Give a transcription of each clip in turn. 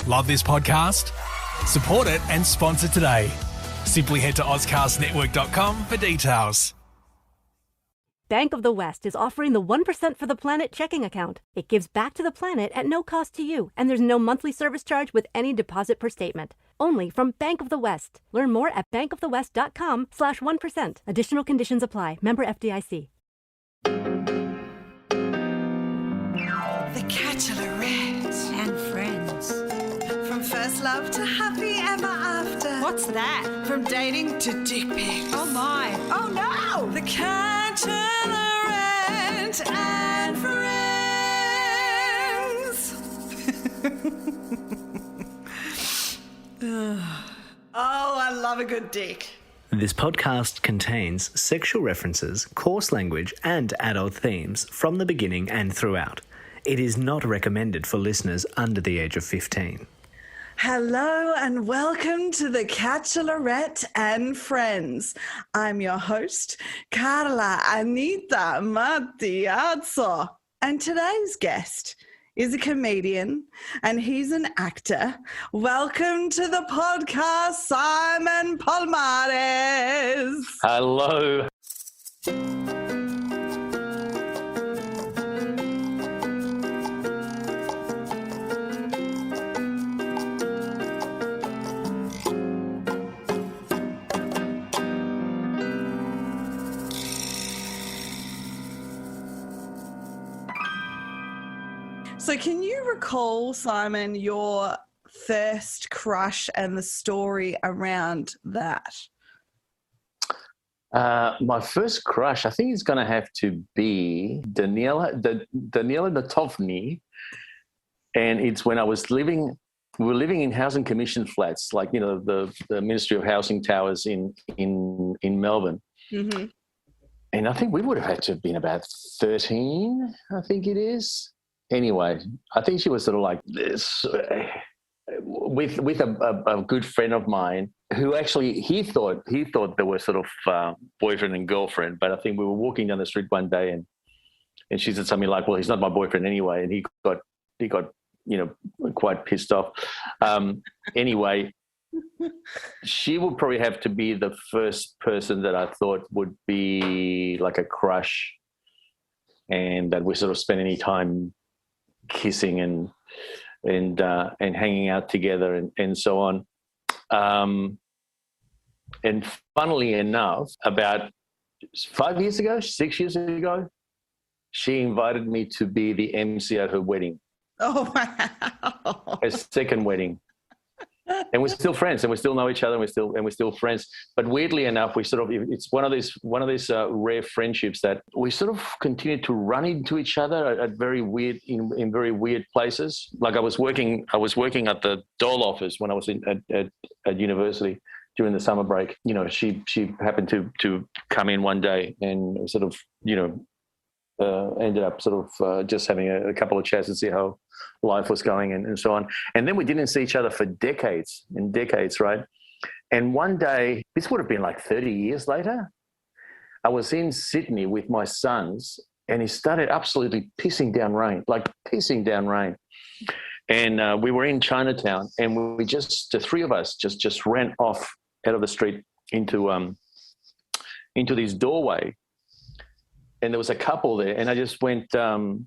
Love this podcast? Support it and sponsor today. Simply head to ozcastnetwork.com for details. Bank of the West is offering the 1% for the Planet checking account. It gives back to the planet at no cost to you, and there's no monthly service charge with any deposit per statement. Only from Bank of the West. Learn more at bankofthewest.com/1%. Additional conditions apply. Member FDIC. The Bachelorette and Friends. From first love to happy ever after. What's that? From dating to dick pics. Oh my. Oh no! The Bachelorette and Friends. Oh, I love a good dick. This podcast contains sexual references, coarse language, and adult themes from the beginning and throughout. It is not recommended for listeners under the age of 15. Hello and welcome to the Bachelorette and Friends. I'm your host, Carla Anita Matiazzo. And today's guest is a comedian and he's an actor. Welcome to the podcast, Simon Palomares. Hello. So can you recall, Simon, your first crush and the story around that? My first crush, I think it's going to have to be Daniela Natovny. And it's when I was we were living in housing commission flats, like, you know, the Ministry of Housing Towers in Melbourne. Mm-hmm. And I think we would have had to have been about 13, I think it is. Anyway, I think she was sort of like this with a good friend of mine who actually he thought they were sort of boyfriend and girlfriend. But I think we were walking down the street one day and she said something like, "Well, he's not my boyfriend anyway," and he got you know, quite pissed off. Anyway, she would probably have to be the first person that I thought would be like a crush, and that we sort of spend any time kissing and hanging out together and so on. And funnily enough, about 6 years ago, she invited me to be the MC at her wedding. Oh, wow. Her second wedding. And we're still friends, and we still know each other, and we're still friends. But weirdly enough, it's one of these rare friendships that we sort of continue to run into each other at very weird in very weird places. Like I was working at the Dole office when I was at university during the summer break. You know, she happened to come in one day and sort of, you know, ended up sort of just having a couple of chats to see how life was going and so on. And then we didn't see each other for decades, right? And one day, this would have been like 30 years later, I was in Sydney with my sons and it started absolutely pissing down rain. And we were in Chinatown and the three of us just ran off out of the street into this doorway. And there was a couple there, and I just went, oh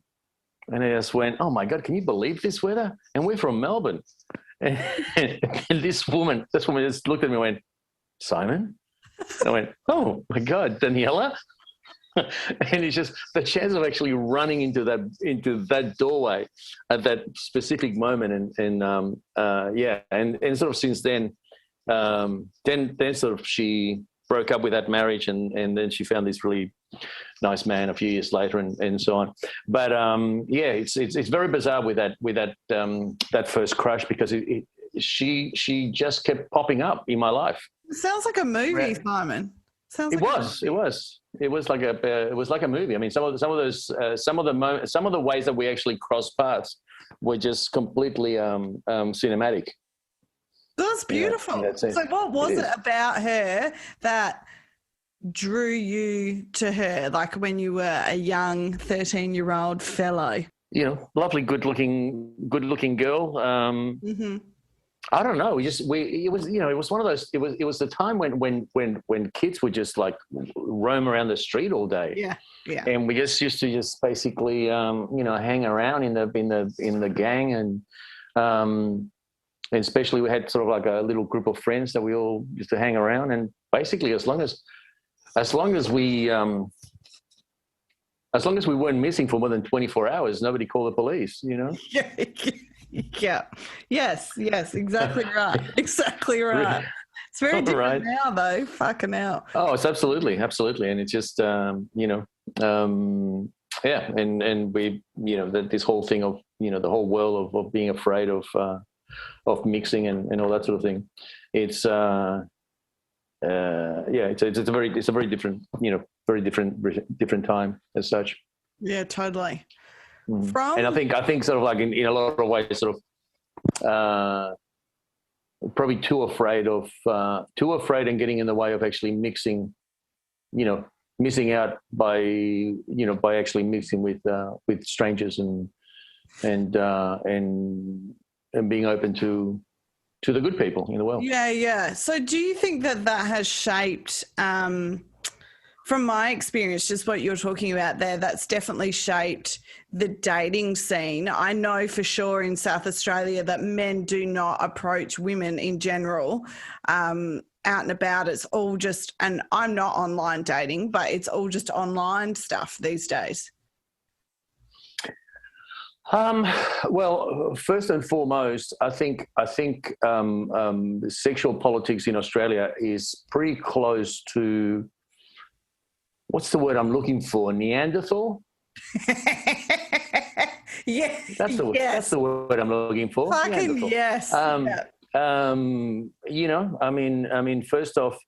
my God, can you believe this weather? And we're from Melbourne. And this woman just looked at me and went, "Simon?" And I went, "Oh my God, Daniela?" And it's just the chance of actually running into that doorway at that specific moment, and sort of since then sort of she broke up with that marriage, and then she found this really nice man a few years later, and so on. But it's very bizarre with that first crush, because she just kept popping up in my life. It sounds like a movie, Simon. It was like a movie. I mean, some of the ways that we actually crossed paths were just completely cinematic. That's beautiful. Yeah, so what was it about her that drew you to her, like when you were a young 13-year-old fellow? lovely, good-looking girl. Mm-hmm. I don't know. It was one of those. It was the time when kids would just like roam around the street all day. Yeah, yeah. And we just used to just basically, hang around in the gang, and especially we had sort of like a little group of friends that we all used to hang around. And basically, as long as we weren't missing for more than 24 hours, nobody called the police. Yeah. Yeah. Yes. Exactly right. Exactly right. It's very different now, though. Fucking hell. Oh, it's absolutely, and it's just and we this whole thing of the whole world of being afraid of mixing and all that sort of thing. It's it's a very different very different time as such. Yeah, totally. And I think sort of like in a lot of ways, sort of probably too afraid and getting in the way of actually mixing, missing out by actually mixing with strangers and being open to the good people in the world. Yeah. So do you think that has shaped, from my experience, just what you're talking about there, that's definitely shaped the dating scene? I know for sure in South Australia that men do not approach women in general out and about. It's all just, and I'm not online dating, but it's all just online stuff these days. Well, first and foremost, I think sexual politics in Australia is pretty close to, what's the word I'm looking for? Neanderthal? Yeah. That's the word I'm looking for. Fucking yes. I mean, first off,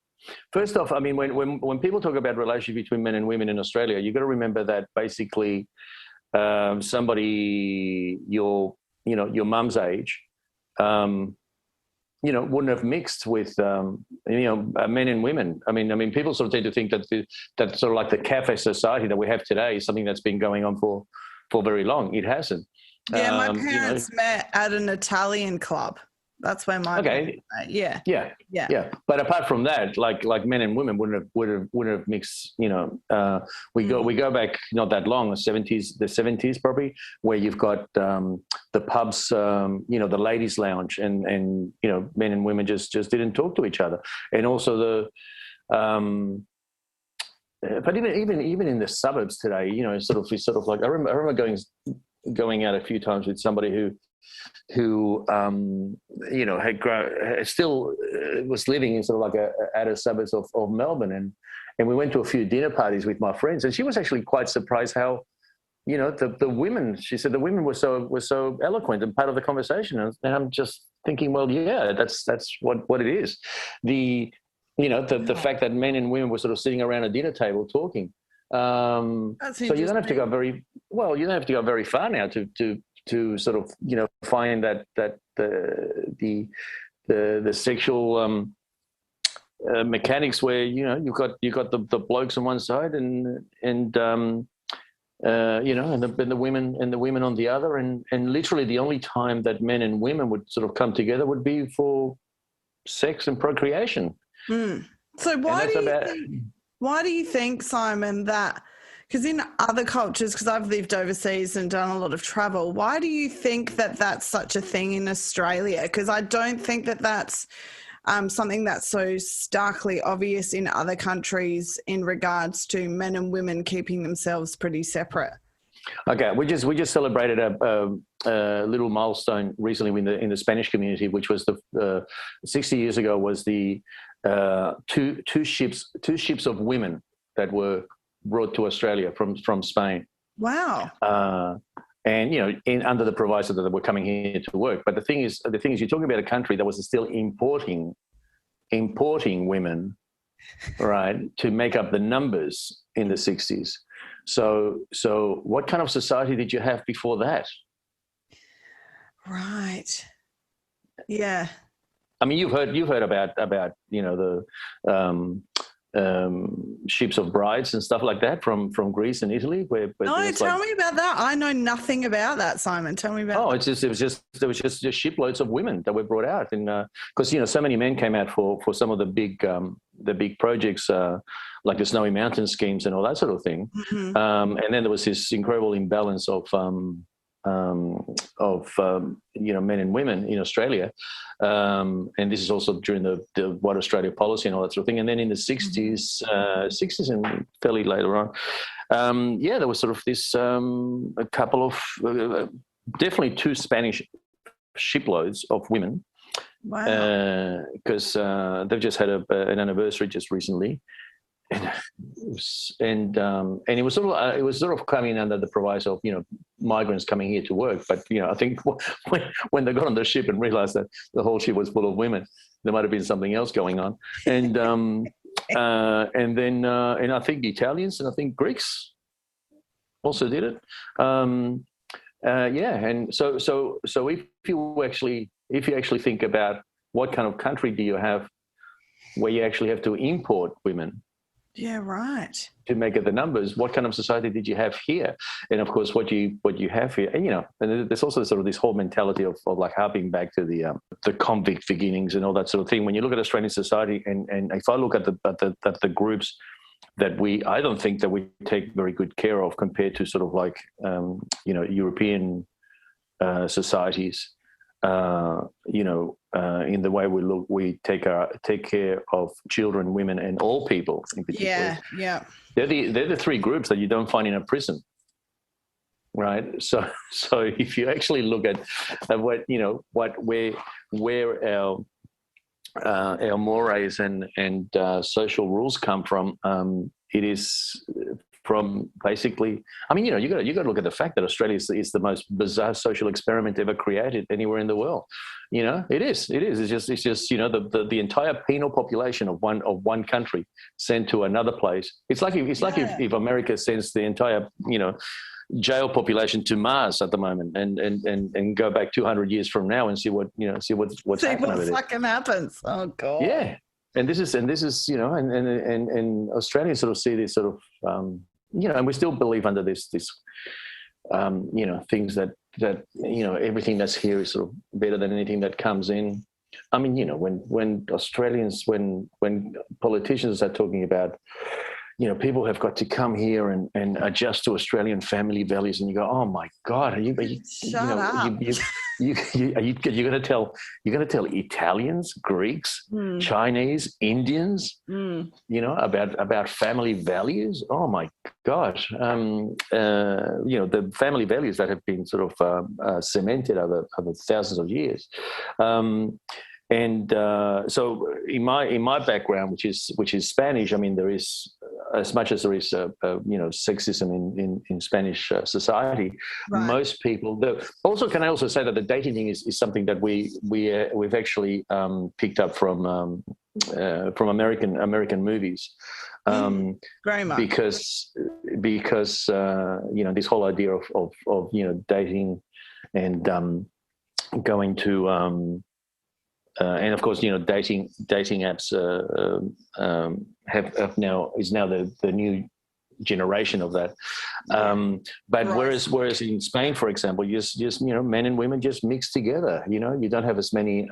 I mean, when people talk about relationship between men and women in Australia, you've got to remember that basically somebody your mum's age, wouldn't have mixed with, men and women. I mean, people sort of tend to think that sort of like the cafe society that we have today is something that's been going on for very long. It hasn't. Yeah, my parents met at an Italian club. That's where my parents met. Yeah. But apart from that, like men and women wouldn't have mixed. We go back not that long, the 70s probably, where you've got the pubs, the ladies' lounge, and men and women just didn't talk to each other, and also but even in the suburbs today, sort of like I remember going out a few times with somebody who still was living in sort of like a outer suburbs of Melbourne, and we went to a few dinner parties with my friends, and she was actually quite surprised how the women, she said the women were so eloquent and part of the conversation, and I'm just thinking, well, yeah, that's what it is. The fact that men and women were sort of sitting around a dinner table talking. So you don't have to go very well. You don't have to go very far now to sort of find that the sexual mechanics where you've got the blokes on one side and the women on the other, and literally the only time that men and women would sort of come together would be for sex and procreation. So why do you think, Simon, that, because in other cultures, because I've lived overseas and done a lot of travel, why do you think that that's such a thing in Australia? Because I don't think that that's something that's so starkly obvious in other countries in regards to men and women keeping themselves pretty separate. Okay, we just celebrated a little milestone recently in the Spanish community, which was the 60 years ago was the two ships of women that were brought to Australia from Spain. Wow. And under the proviso that they were coming here to work. But the thing is, you're talking about a country that was still importing women, right, to make up the numbers in the 60s. So what kind of society did you have before that? Right. Yeah. I mean, you've heard about the ships of brides and stuff like that from Greece and Italy. Where No, tell me about that. I know nothing about that, Simon. Tell me about. Oh, there was just shiploads of women that were brought out, and because so many men came out for some of the big projects like the Snowy Mountain schemes and all that sort of thing. Mm-hmm. And then there was this incredible imbalance of men and women in Australia, and this is also during the White Australia policy and all that sort of thing. And then in the 60s and fairly later on, there was sort of this a couple of definitely 2 Spanish shiploads of women. Wow. Because they've just had an anniversary just recently. And it was sort of coming under the proviso of migrants coming here to work, but I think when they got on the ship and realised that the whole ship was full of women, there might have been something else going on, and I think the Italians and I think Greeks also did it, and so if you actually think about what kind of country do you have where you actually have to import women. Yeah, right. To make it the numbers, what kind of society did you have here? And of course, what you have here, and and there's also sort of this whole mentality of like harping back to the convict beginnings and all that sort of thing. When you look at Australian society, and if I look at the groups that I don't think that we take very good care of compared to sort of like European societies. In the way we take care of children, women, and all people in particular. Yeah. They're the 3 groups that you don't find in a prison, right? So if you actually look at where our mores and social rules come from, it is from basically, you got to look at the fact that Australia is the most bizarre social experiment ever created anywhere in the world. It is. It's just the entire penal population of one country sent to another place. It's like if America sends the entire jail population to Mars at the moment, and go back 200 years from now and see what's happening over there. Fucking happens. Oh God. Yeah. And this is and Australians sort of see this sort of and we still believe under this things that everything that's here is sort of better than anything that comes in. When Australians, when politicians are talking about people have got to come here and adjust to Australian family values, and you go, oh my God, are you Shut up. You're going to tell Italians, Greeks, Chinese, Indians, about family values? Oh my God. The family values that have been sort of cemented over thousands of years. So in my background, which is Spanish, there is, as much as there is sexism in Spanish society, right. Most people. Can I also say that the dating thing is something that we've actually picked up from American movies, very much, because this whole idea of dating and going to and of course, dating apps is now the new generation of that. But right. whereas in Spain, for example, just men and women just mix together. You don't have as many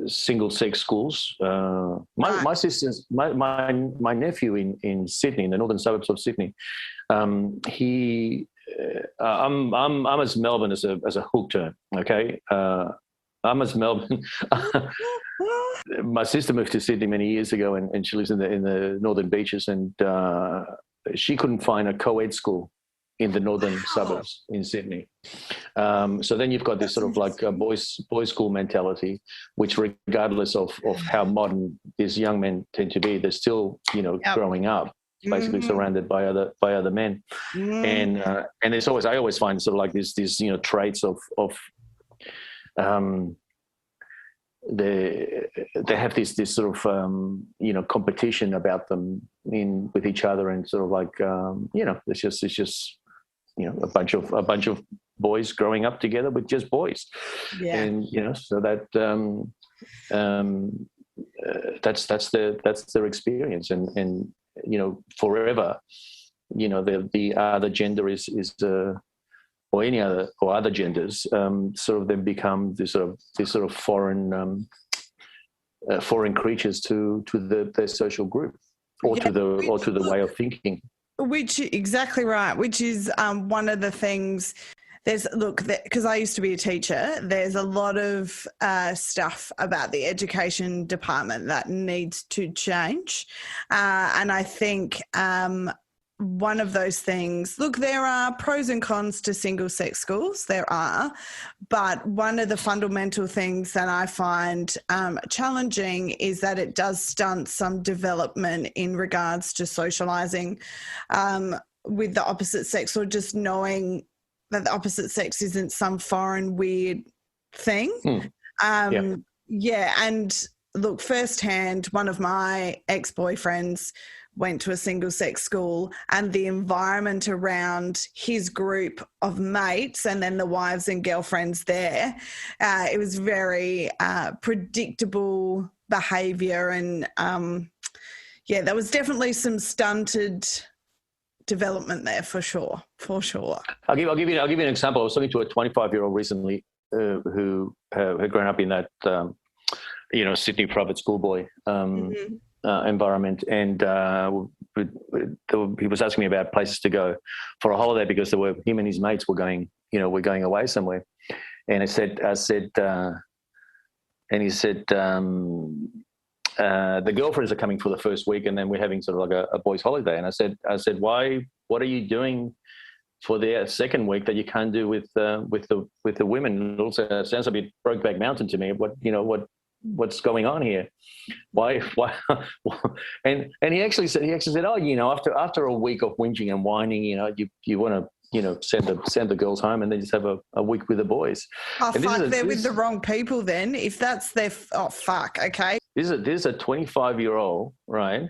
single sex schools. My sisters, my nephew in Sydney, in the northern suburbs of Sydney, I'm as Melbourne as a hook term. Okay, I'm as Melbourne. My sister moved to Sydney many years ago, and she lives in the northern beaches, and she couldn't find a co-ed school in the northern suburbs in Sydney. So then you've got this sort of like a boys school mentality, which regardless of how modern these young men tend to be, they're still growing up basically surrounded by other men. And it's always, I always find sort of like these traits of they have this sort of competition about them with each other, and sort of like it's just a bunch of boys growing up together with just boys, and so that that's their experience, and forever, the other gender is or any other genders sort of then become this sort of foreign creatures to their social group, or to the way of thinking. Which exactly right. Which is one of the things. Because I used to be a teacher, there's a lot of stuff about the education department that needs to change. And I think one of those things, there are pros and cons to single-sex schools, there are, but one of the fundamental things that I find challenging is that it does stunt some development in regards to socialising with the opposite sex, or just knowing that the opposite sex isn't some foreign weird thing. Yeah, and look, firsthand, one of my ex-boyfriends went to a single-sex school, and the environment around his group of mates and then the wives and girlfriends there, it was very predictable behaviour, and there was definitely some stunted development there for sure. I'll give you an example. I was talking to a 25-year-old recently who had grown up in that Sydney private schoolboy environment, and he was asking me about places to go for a holiday, because him and his mates were going away somewhere, and he said the girlfriends are coming for the first week, and then we're having sort of like a boys' holiday. And I said, why? What are you doing for the second week that you can't do with the women? It also sounds a bit Brokeback Mountain to me. What's going on here? Why? And he actually said, after a week of whinging and whining, you want to send the girls home and then just have a week with the boys. Oh, fuck, they're with the wrong people then. If that's their... Oh, fuck, okay. This is a 25-year-old, right,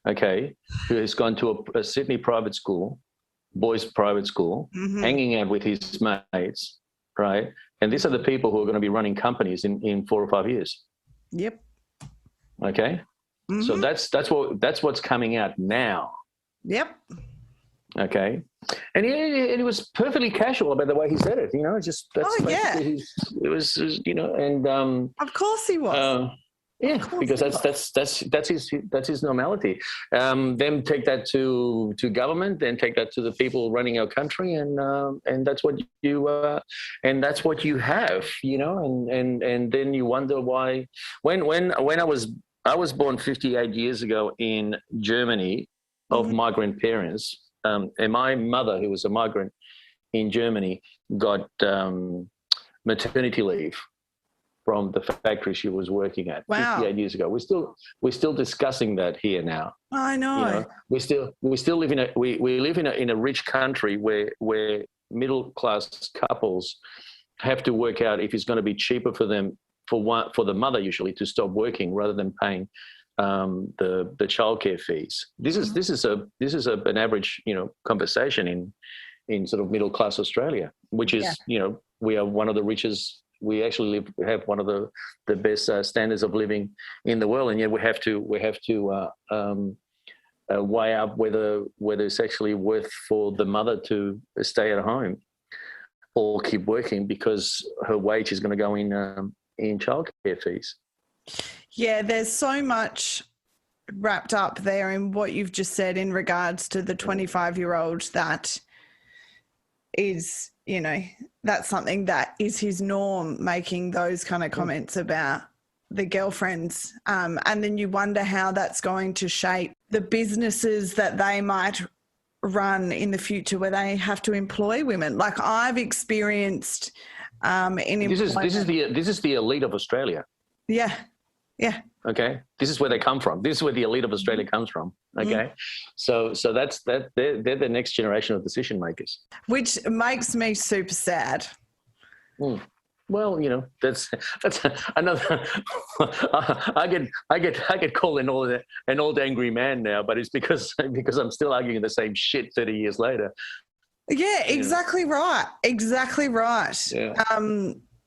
okay, who has gone to a Sydney private school, boys' private school, hanging out with his mates, right? And these are the people who are going to be running companies in 4 or 5 years. Yep. Okay? So that's what's coming out now. Yep. Okay, and he was perfectly casual about the way he said it. It was and of course he was. Because that's his normality. Then take that to government, then take that to the people running our country, and that's what you have, and then you wonder why. When I was born 58 years ago in Germany of migrant parents. And my mother, who was a migrant in Germany, got maternity leave from the factory she was working at 58 years ago. We're still discussing that here now. I know. We still live in a rich country where middle class couples have to work out if it's going to be cheaper for them for the mother usually to stop working rather than paying the childcare fees. This is an average conversation in sort of middle class Australia, which is we are one of the richest. We actually have one of the best standards of living in the world, and yet we have to weigh up whether it's actually worth for the mother to stay at home or keep working because her wage is going to go in childcare fees. Yeah, there's so much wrapped up there in what you've just said in regards to the 25-year-old that is, that's something that is his norm, making those kind of comments about the girlfriends. And then you wonder how that's going to shape the businesses that they might run in the future where they have to employ women. Like I've experienced in employment. This is the elite of Australia. Yeah. Yeah. Okay. This is where they come from. This is where the elite of Australia comes from. Okay. So that's they're the next generation of decision makers. Which makes me super sad. Well, that's another. I get called an old angry man now, but it's because I'm still arguing the same shit 30 years later. Yeah, exactly right. Exactly right. Yeah.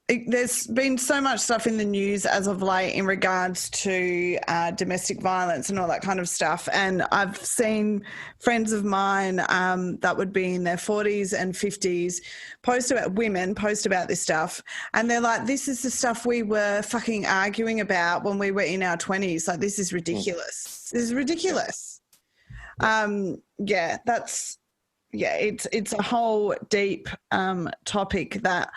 there's been so much stuff in the news as of late in regards to domestic violence and all that kind of stuff. And I've seen friends of mine that would be in their 40s and 50s post about this stuff. And they're like, this is the stuff we were fucking arguing about when we were in our 20s. Like, this is ridiculous. This is ridiculous. It's a whole deep topic that...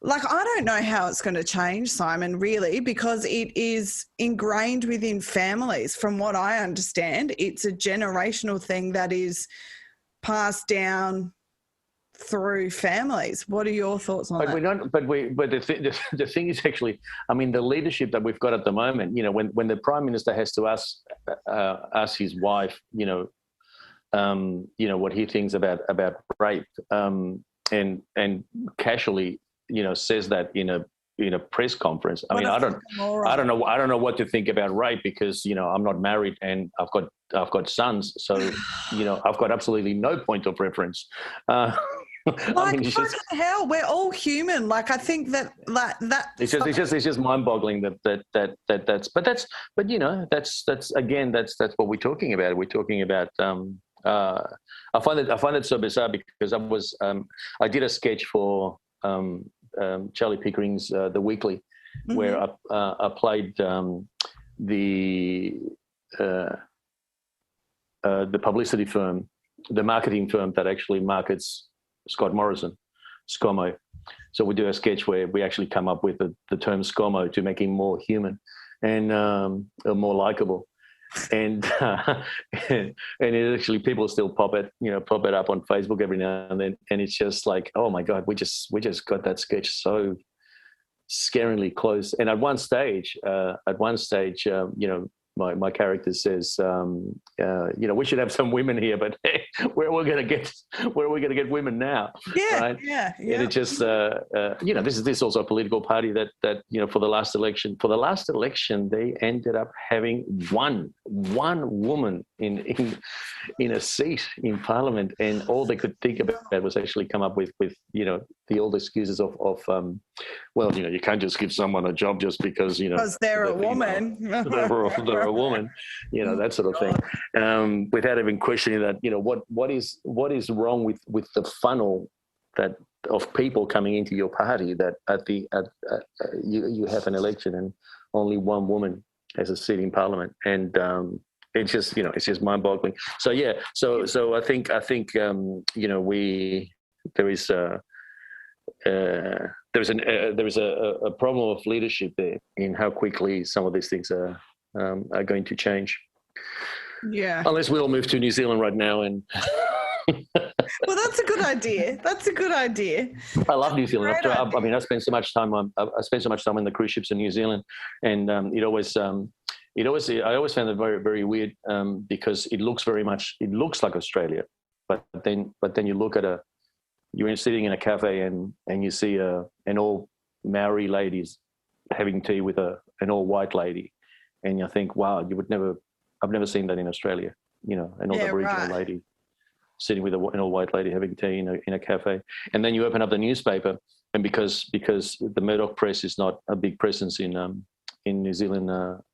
Like, I don't know how it's going to change, Simon, really, because it is ingrained within families. From what I understand, it's a generational thing that is passed down through families. What are your thoughts on that? The thing is actually, I mean, the leadership that we've got at the moment, you know, when the Prime Minister has to ask his wife, what he thinks about rape, and casually, says that in a press conference. I mean, I don't know what to think about rape because I'm not married and I've got sons, so I've got absolutely no point of reference. I mean, hell, we're all human. Like, I think that it's just mind-boggling that's what we're talking about. We're talking about. I find it so bizarre because I did a sketch for Charlie Pickering's The Weekly, where I played the publicity firm, the marketing firm that actually markets Scott Morrison, ScoMo. So we do a sketch where we actually come up with the term ScoMo to make him more human and more likable. And it actually, people still pop it up on Facebook every now and then, and it's just like, oh my God, we just got that sketch so scarily close. And at one stage, my character says, we should have some women here, but hey, where are we going to get women now? Yeah, right? yeah. And it just, this is also a political party that for the last election, they ended up having one woman in a seat in Parliament, and all they could think about was actually come up with the old excuses of you can't just give someone a job just because they're a woman. They're a woman, that sort of thing, without even questioning that, what is wrong with the funnel that of people coming into your party, that you have an election and only one woman has a seat in Parliament, and it's just mind-boggling. So yeah, so I think there is a problem of leadership there in how quickly some of these things are going to change. Yeah. Unless we all move to New Zealand right now and. Well, that's a good idea. I love New Zealand. I spent so much time on the cruise ships in New Zealand, and I always found it very, very weird because it looks like Australia, but then you look at you're sitting in a cafe and you see an all Maori ladies having tea with an all white lady, and you think, wow, I've never seen that in Australia, an all Aboriginal lady sitting with an all white lady having tea in a cafe. And then you open up the newspaper, and because the Murdoch press is not a big presence in New Zealand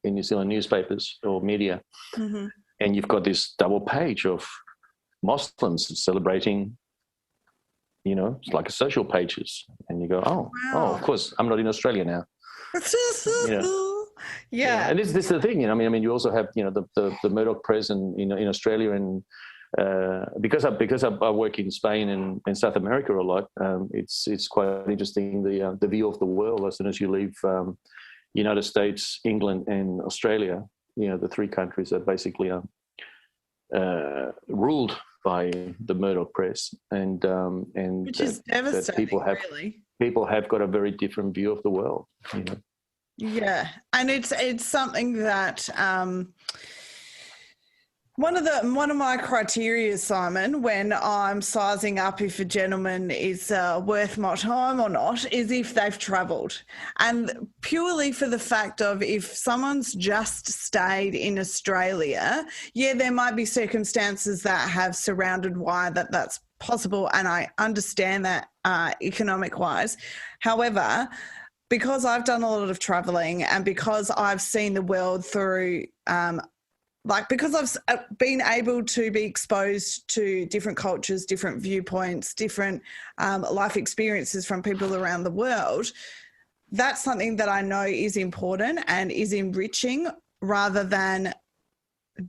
newspapers or media, and you've got this double page of Muslims celebrating. It's like a social pages, and you go, oh, of course, I'm not in Australia now. Yeah. And this is the thing, you also have, the Murdoch press in Australia, and because I work in Spain and South America a lot, it's quite interesting the view of the world as soon as you leave United States, England, and Australia. The three countries are basically ruled by the Murdoch press, and which is devastating. People have got a very different view of the world. Yeah, and it's something that one of my criteria, Simon, when I'm sizing up if a gentleman is worth my time or not, is if they've travelled, and purely for the fact of if someone's just stayed in Australia, there might be circumstances that have surrounded why that's possible, and I understand that economic wise. However, because I've done a lot of traveling and because I've seen the world through, because I've been able to be exposed to different cultures, different viewpoints, different life experiences from people around the world, that's something that I know is important and is enriching rather than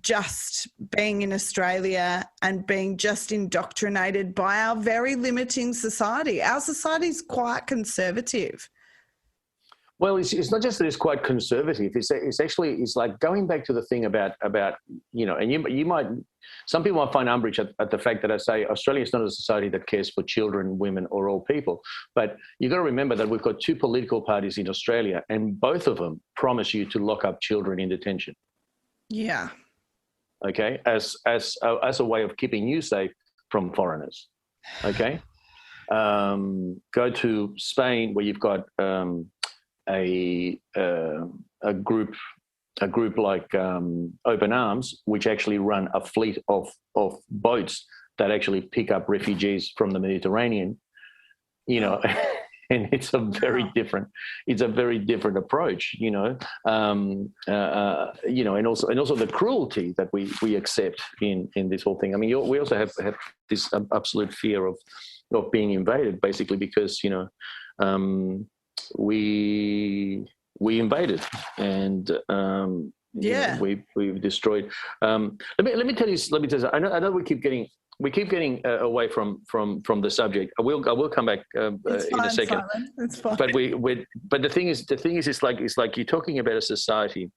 just being in Australia and being just indoctrinated by our very limiting society. Our society is quite conservative. Well, it's not just that it's quite conservative. It's like going back to the thing about and you might, some people might find umbrage at the fact that I say Australia is not a society that cares for children, women, or all people. But you've got to remember that we've got two political parties in Australia, and both of them promise you to lock up children in detention. Yeah. Okay, as a way of keeping you safe from foreigners. Okay, go to Spain where you've got a group like Open Arms, which actually run a fleet of boats that actually pick up refugees from the Mediterranean. And it's a very different approach, and also the cruelty that we accept in this whole thing. I mean, we also have this absolute fear of being invaded, basically because we invaded and we've destroyed. Let me tell you. I know we keep getting away from the subject. I will come back in a second. Simon. It's fine. But the thing is, it's like you're talking about a society.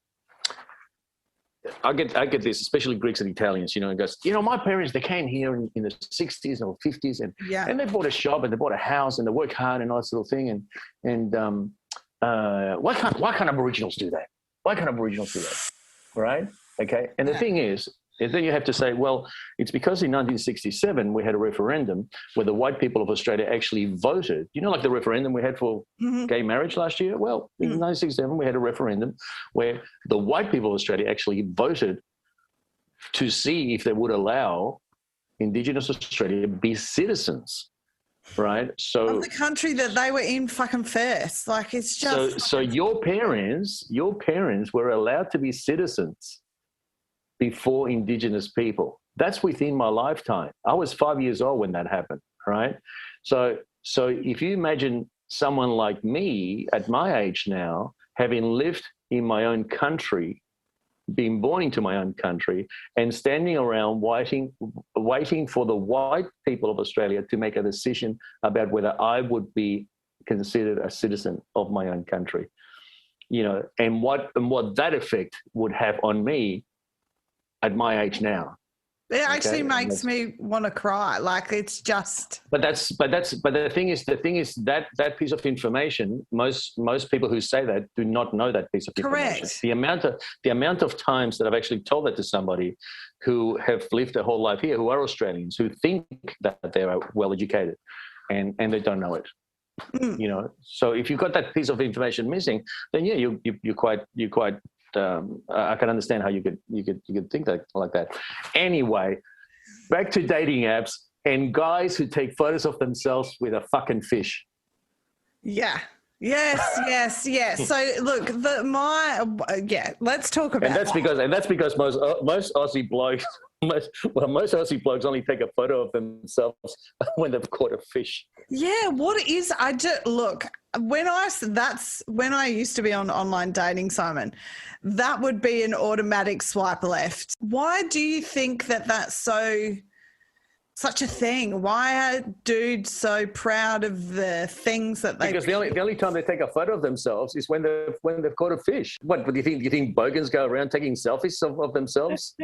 I get this, especially Greeks and Italians. It goes, my parents, they came here in the 60s or 50s, and they bought a shop and they bought a house and they work hard and all that sort of thing. And why can't Aboriginals do that? Why can't Aboriginals do that? Right? Okay. And the thing is then you have to say, well, it's because in 1967 we had a referendum where the white people of Australia actually voted. Like the referendum we had for gay marriage last year? Well, in 1967 we had a referendum where the white people of Australia actually voted to see if they would allow Indigenous Australia to be citizens, right? So of the country that they were in fucking first. Like, it's just... So your parents were allowed to be citizens before Indigenous people. That's within my lifetime. I was 5 years old when that happened, right? So if you imagine someone like me at my age now, having lived in my own country, being born into my own country, and standing around waiting for the white people of Australia to make a decision about whether I would be considered a citizen of my own country, and what that effect would have on me at my age now. It actually makes me want to cry. Like, it's just... But the thing is that piece of information, most people who say that do not know that piece of information. Correct. The amount of times that I've actually told that to somebody who have lived their whole life here, who are Australians, who think that they are well educated, and they don't know it. So if you've got that piece of information missing, then you're quite I can understand how you could think like that. Anyway, back to dating apps and guys who take photos of themselves with a fucking fish. Yeah. Yes. So look, let's talk about. And that's because most Aussie blokes. Most Aussie blokes only take a photo of themselves when they've caught a fish. Yeah, when I used to be on online dating, Simon, that would be an automatic swipe left. Why do you think that that's such a thing? Why are dudes so proud of the things that they... Because the only time they take a photo of themselves is when they've caught a fish. What do you think? Do you think bogans go around taking selfies of themselves?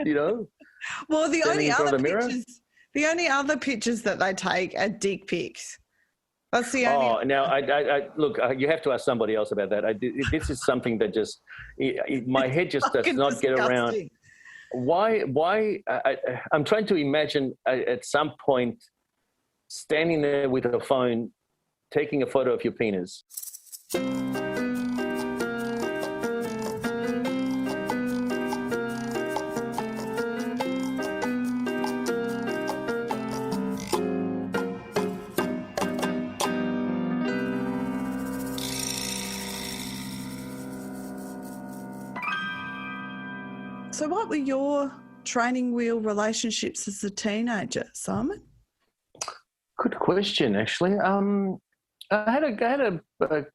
Well, the only other pictures that they take are dick pics. That's the only... Oh, now I look. You have to ask somebody else about that. This is something that just my head just does not get around. Why? I'm trying to imagine at some point standing there with a phone, taking a photo of your penis. So what were your training wheel relationships as a teenager, Simon? Good question, actually. I had a I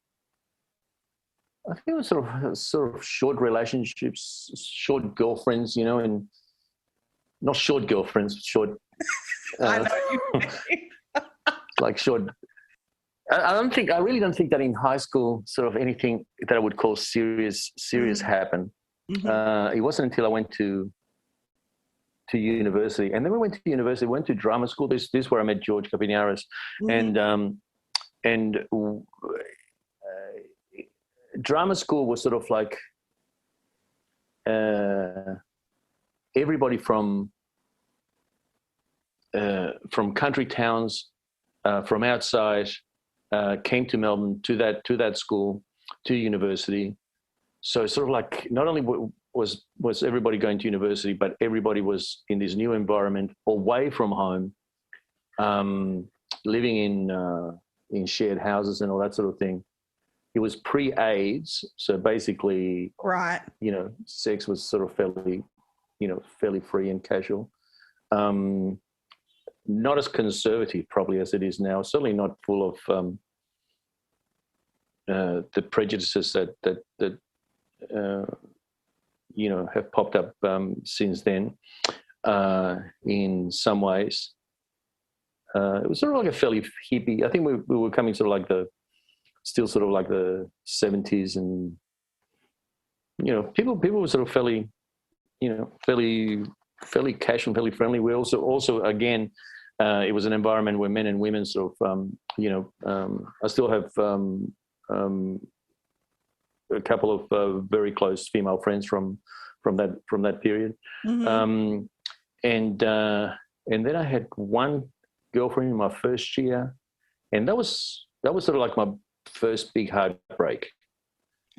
think it was sort of short relationships, short girlfriends, you know, and not short girlfriends, short. I know you mean. Like short. I really don't think that in high school, sort of anything that I would call serious happened. Mm-hmm. It wasn't until I went to university, and then we went to university. We went to drama school. This is where I met George Capinaris, Mm-hmm. and drama school was sort of like everybody from country towns, from outside, came to Melbourne to that school, to university. So sort of like not only was everybody going to university, but everybody was in this new environment, away from home, living in shared houses and all that sort of thing. It was pre-AIDS, so basically, Right. you know, sex was sort of fairly free and casual. Not as conservative probably as it is now. Certainly not full of the prejudices that you know, have popped up since then. In some ways, it was sort of like a fairly hippie. I think we were coming sort of like the 70s, and you know, people were sort of fairly casual, fairly friendly. We also again, it was an environment where men and women sort of I still have a couple of very close female friends from that period. Mm-hmm. And then I had one girlfriend in my first year, and that was sort of like my first big heartbreak.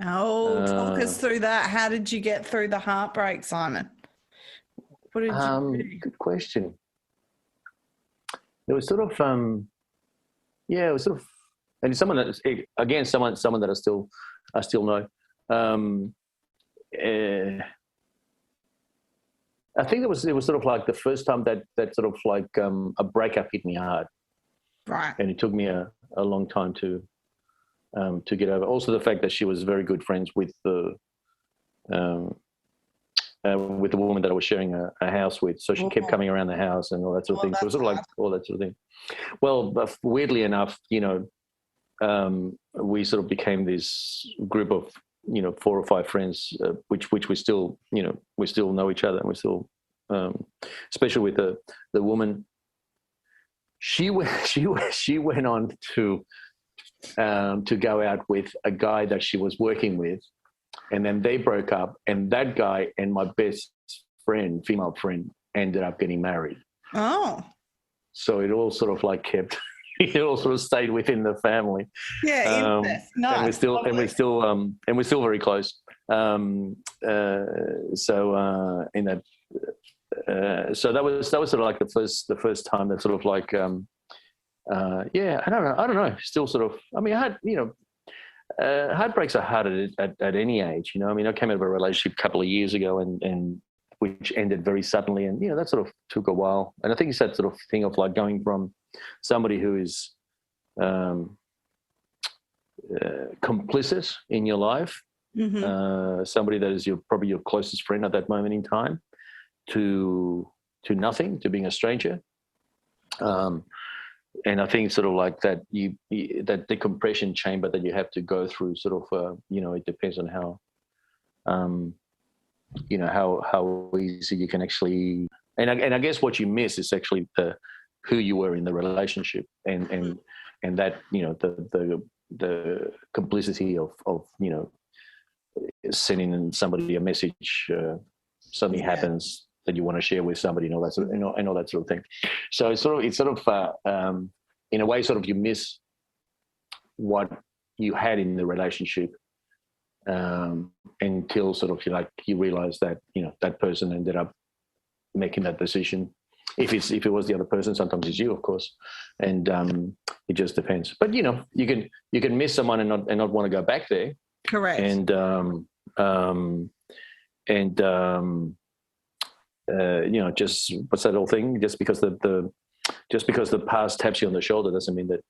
Oh, talk us through that. How did you get through the heartbreak, Simon? What did you do? Good question. It was sort of it was sort of, and someone that I still know. I think it was sort of like the first time that sort of like a breakup hit me hard, Right. and it took me a long time to get over. Also, the fact that she was very good friends with the woman that I was sharing a house with, so she kept coming around the house and all that sort of thing. So it was sort of like all that sort of thing. Well, but weirdly enough, you know, we sort of became this group of 4 or 5 friends, which we still know each other, and we still, especially with the woman. She went on to go out with a guy that she was working with, and then they broke up, and that guy and my best friend, female friend, ended up getting married. Oh. So it all sort of like it all sort of stayed within the family. Yeah, incest. Nice. And we're still very close. So that was sort of like the first time that sort of like I don't know. Still sort of. I mean, I had heartbreaks are hard at any age. You know, I mean, I came out of a relationship a couple of years ago, and which ended very suddenly, and that sort of took a while. And I think it's that sort of thing of like going from somebody who is complicit in your life, somebody that is probably your closest friend at that moment in time, to nothing, to being a stranger. And I think sort of like that that decompression chamber that you have to go through, sort of it depends on how how easy you can actually, and I guess what you miss is actually who you were in the relationship, and that the complicity of sending somebody a message suddenly happens that you want to share with somebody, and all that sort of thing. So it's sort of in a way sort of you miss what you had in the relationship until sort of you realize that that person ended up making that decision. If it was the other person, sometimes it's you, of course, and it just depends. But you can miss someone and not want to go back there. Correct. And just what's that whole thing? Just because the past taps you on the shoulder doesn't mean that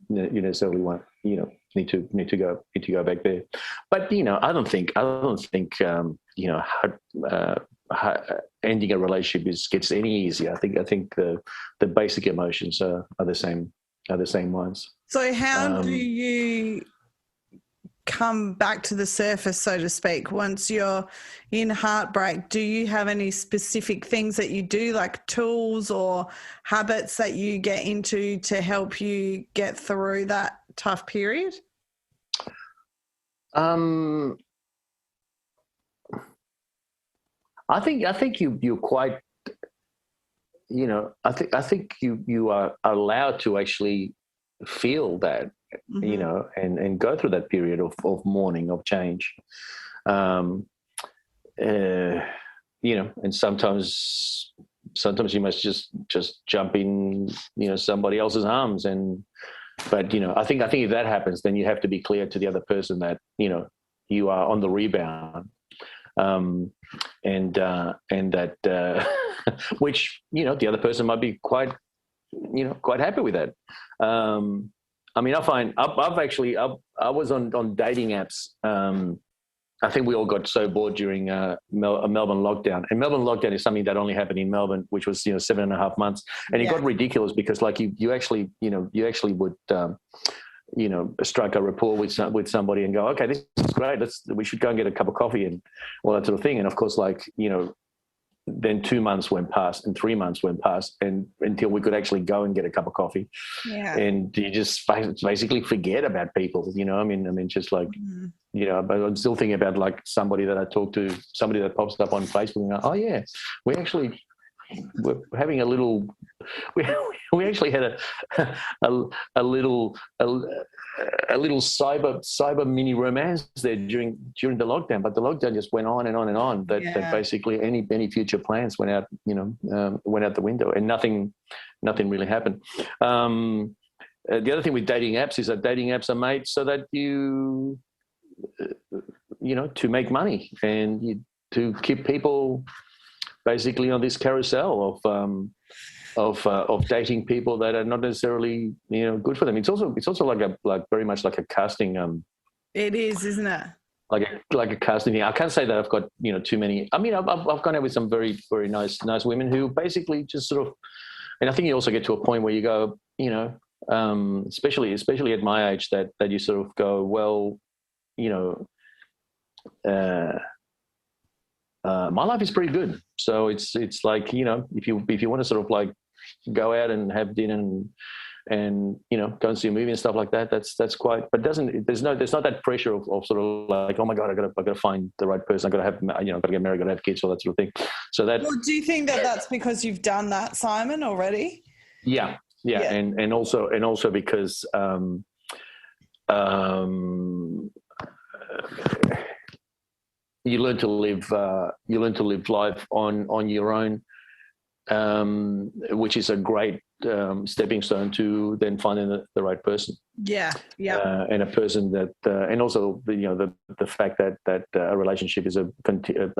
you necessarily want need to go back there. But I don't think ending a relationship gets any easier. I think the basic emotions are the same ones. So how do you come back to the surface, so to speak, once you're in heartbreak? Do you have any specific things that you do, like tools or habits that you get into to help you get through that tough period? I think you're quite, I think you are allowed to actually feel that, and go through that period of mourning, of change. And sometimes you must just jump in, somebody else's arms. But I think if that happens, then you have to be clear to the other person that, you are on the rebound. And that, which, the other person might be quite happy with that. I find I was on dating apps. I think we all got so bored during a Melbourne lockdown, and Melbourne lockdown is something that only happened in Melbourne, which was 7.5 months, and it got ridiculous because you actually would strike a rapport with somebody and go, okay, this is great, we should go and get a cup of coffee and all that sort of thing. And of course, then 2 months went past and 3 months went past, and until we could actually go and get a cup of coffee. Yeah. And you just basically forget about people, just like, but I'm still thinking about somebody that I talk to, somebody that pops up on Facebook and go, oh yeah, we're having a little, we actually had a little cyber mini romance there during the lockdown, but the lockdown just went on and on and on. That basically any future plans went out the window, and nothing really happened. The other thing with dating apps is that dating apps are made so that you to make money and to keep people basically on this carousel of dating people that are not necessarily good for them. It's also like very much like a casting. It is, isn't it? Like a casting thing. I can't say that I've got too many. I've gone out with some very very nice women who basically just sort of, and I think you also get to a point where you go, especially at my age, that you sort of go, well, my life is pretty good. So it's like, if you want to sort of like go out and have dinner and go and see a movie and stuff like that, that's quite, but there's not that pressure of sort of like, oh my God, I gotta find the right person, I gotta have, gotta get married, gotta have kids, all that sort of thing. So that. Well, do you think that that's because you've done that, Simon, already? Yeah. And also because you learn to live life on your own, which is a great stepping stone to then finding the right person. Yeah. And a person that, and also the fact that a relationship is a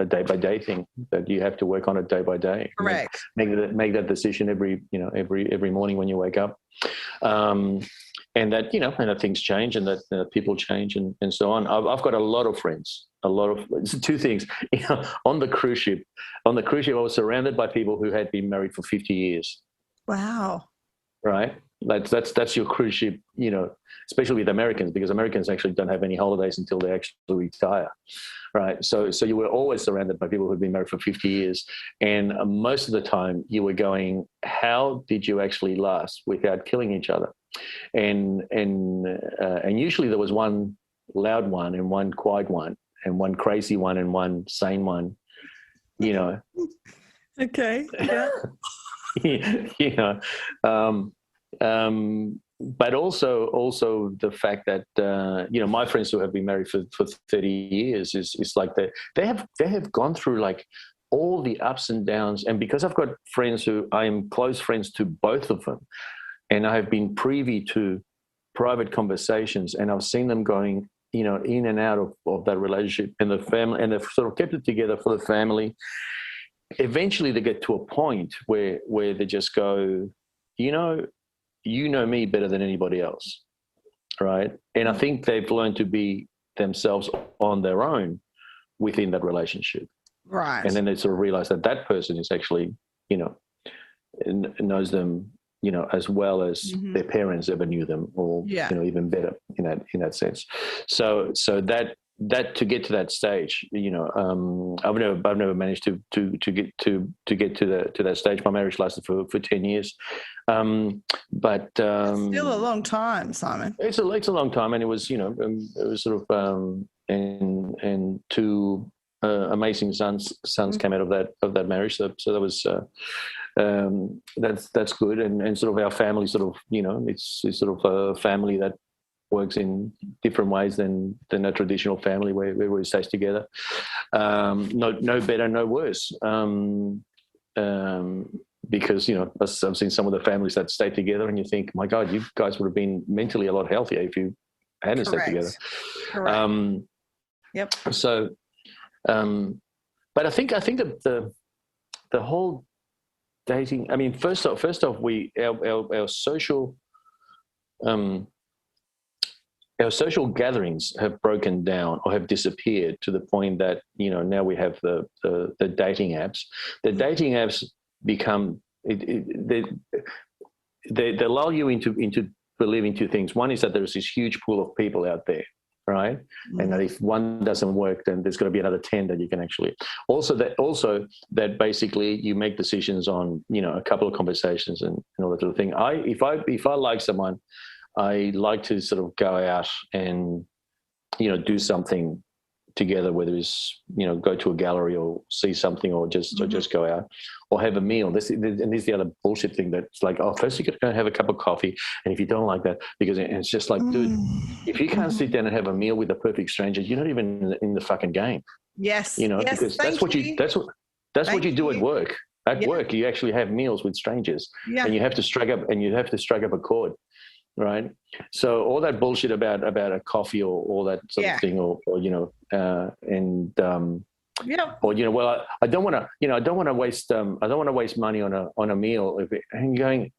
day by day thing, that you have to work on it day by day. Correct. Make that decision every morning when you wake up. And that and that things change, and that people change, and so on. I've got a lot of friends. Two things. On the cruise ship, I was surrounded by people who had been married for 50 years. Wow. Right. That's your cruise ship. Especially with Americans, because Americans actually don't have any holidays until they actually retire. Right. So you were always surrounded by people who've been married for 50 years, and most of the time you were going, how did you actually last without killing each other? And usually there was one loud one and one quiet one, and one crazy one and one sane one, Okay. Yeah. But also the fact that my friends who have been married for 30 years is like they have gone through like all the ups and downs. And because I've got friends who I am close friends to both of them, and I have been privy to private conversations, and I've seen them going in and out of that relationship and the family, and they've sort of kept it together for the family. eventually they get to a point where they just go, you know me better than anybody else, right? And I think they've learned to be themselves on their own within that relationship. Right. And then they sort of realize that that person is actually, knows them, as well as their parents ever knew them, or, even better in that sense. So that to get to that stage, I've never managed to get to that stage. My marriage lasted for 10 years. But it's still a long time, Simon. It's a long time, and it was, it was sort of, and two amazing sons came out of that marriage. So that was, that's good. And sort of our family sort of, it's sort of a family that works in different ways than a traditional family where everybody stays together. No better, no worse. Because, I've seen some of the families that stay together and you think, my God, you guys would have been mentally a lot healthier if you hadn't stayed together. Correct. Yep. So, but I think that the whole dating, I mean, first off, our social gatherings have broken down or have disappeared to the point that, now we have the dating apps. The dating apps become, they lull you into believing two things. One is that there's this huge pool of people out there, right? And that if one doesn't work, then there's got to be another 10 that you can actually. Also that basically you make decisions on, a couple of conversations and all that sort of thing. If I like someone, I like to sort of go out and, do something together, whether it's, go to a gallery or see something or just go out or have a meal. This is the other bullshit thing that's like, first you got to go have a cup of coffee. And if you don't like that, because it's just like, dude, if you can't sit down and have a meal with a perfect stranger, you're not even in the fucking game. Yes. Because that's what you do at work. At work, you actually have meals with strangers and you have to strike up a chord. Right. So all that bullshit about a coffee or all that sort of thing, or I don't want to waste money on a meal. And you're going,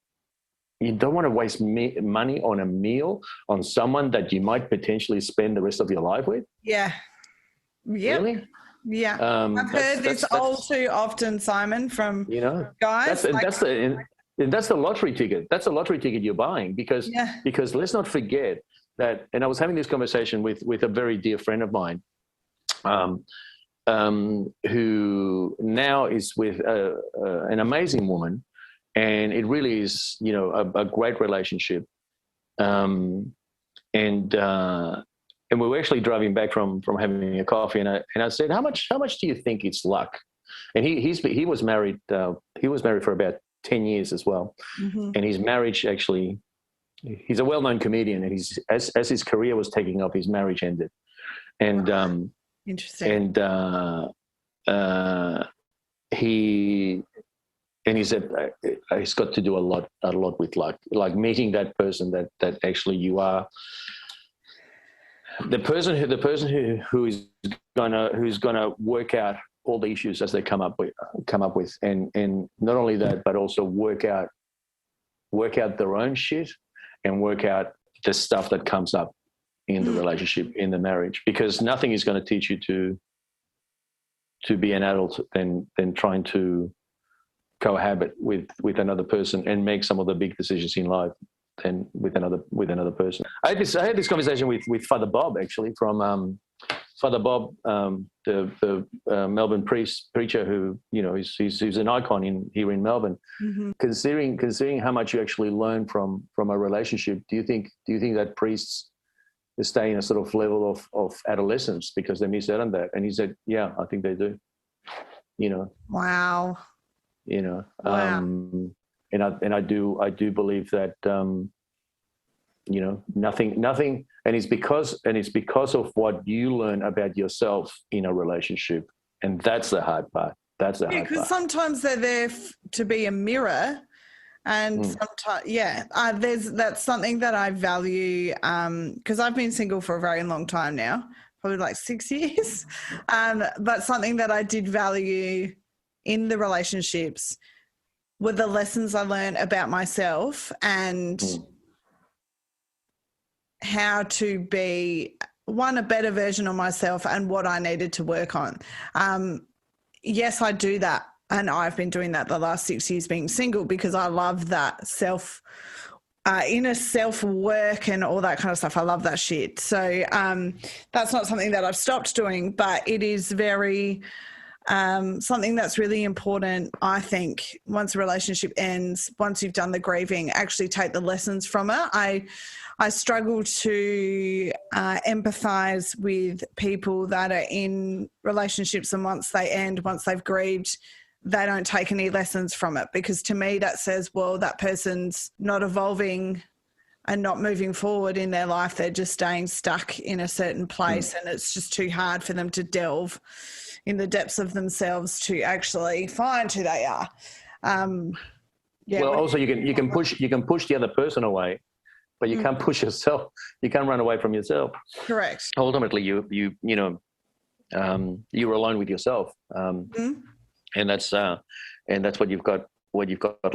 you don't want to waste money on a meal on someone that you might potentially spend the rest of your life with. Yeah. Really? Yeah. I've heard this all too often, Simon, from guys. And that's the lottery ticket. That's the lottery ticket you're buying because let's not forget that. And I was having this conversation with a very dear friend of mine, who now is with an amazing woman, and it really is, a great relationship. And we were actually driving back from having a coffee, and I said, how much do you think it's luck? And he was married. He was married for about 10 years as well. And his marriage actually, he's a well-known comedian, and as his career was taking off, his marriage ended. And interesting. And he said it's got to do a lot with luck, like meeting that person that actually you are the person who's gonna work out all the issues as they come up with, and not only that, but also work out their own shit and work out the stuff that comes up in the relationship, in the marriage, because nothing is going to teach you to be an adult than trying to cohabit with another person and make some of the big decisions in life than with another person. I had this conversation with Father Bob, actually, from Father Bob, the Melbourne preacher who, he's an icon here in Melbourne. Considering how much you actually learn from a relationship, do you think that priests stay in a sort of level of adolescence because they miss out on that? And he said, yeah, I think they do. Wow. And I do believe that nothing, and it's because of what you learn about yourself in a relationship, and that's the hard part. Because sometimes they're there to be a mirror, and sometimes that's something that I value, because I've been single for a very long time now, probably like 6 years, but something that I did value in the relationships were the lessons I learned about myself and how to be, one, a better version of myself and what I needed to work on. Yes, I do that. And I've been doing that the last 6 years being single because I love that inner self work and all that kind of stuff. I love that shit. So that's not something that I've stopped doing, but it is very something that's really important, I think, once a relationship ends, once you've done the grieving, actually take the lessons from it. I struggle to empathise with people that are in relationships and once they end, once they've grieved, they don't take any lessons from it, because to me that says, well, that person's not evolving and not moving forward in their life. They're just staying stuck in a certain place and it's just too hard for them to delve in the depths of themselves to actually find who they are. Well, also you can push the other person away, but you can't push yourself. You can't run away from yourself. Correct. Ultimately, you're alone with yourself, and that's what you've got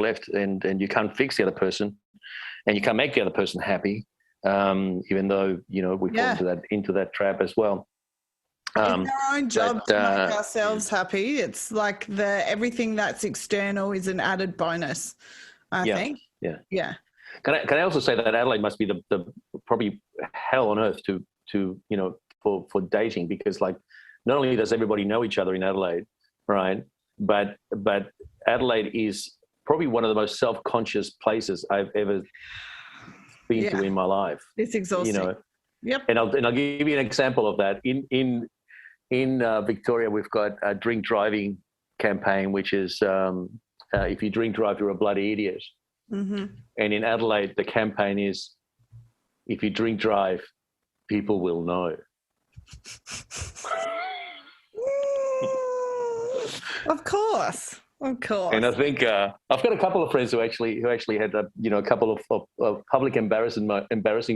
left, and you can't fix the other person, and you can't make the other person happy, even though we fall into that trap as well. It's our own job to make ourselves happy. It's like everything that's external is an added bonus, I think. Yeah. Can I also say that Adelaide must be the probably hell on earth to for dating, because like not only does everybody know each other in Adelaide, right? But Adelaide is probably one of the most self-conscious places I've ever been to in my life. It's exhausting. Yep. And I'll give you an example of that. In Victoria, we've got a drink driving campaign, which is if you drink drive, you're a bloody idiot. Mm-hmm. And in Adelaide, the campaign is, if you drink drive, people will know. Of course. And I think I've got a couple of friends who actually had a couple of public embarrassing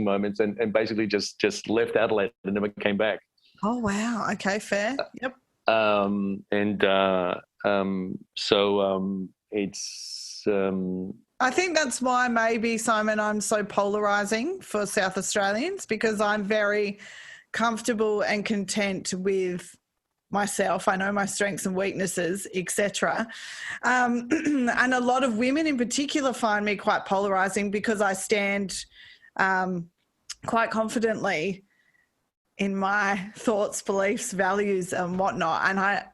moments and basically just left Adelaide and never came back. Oh wow! Okay, fair. Yep. It's. I think that's why maybe, Simon, I'm so polarizing for South Australians, because I'm very comfortable and content with myself. I know my strengths and weaknesses, etc. And a lot of women in particular find me quite polarizing because I stand quite confidently in my thoughts, beliefs, values and whatnot. And I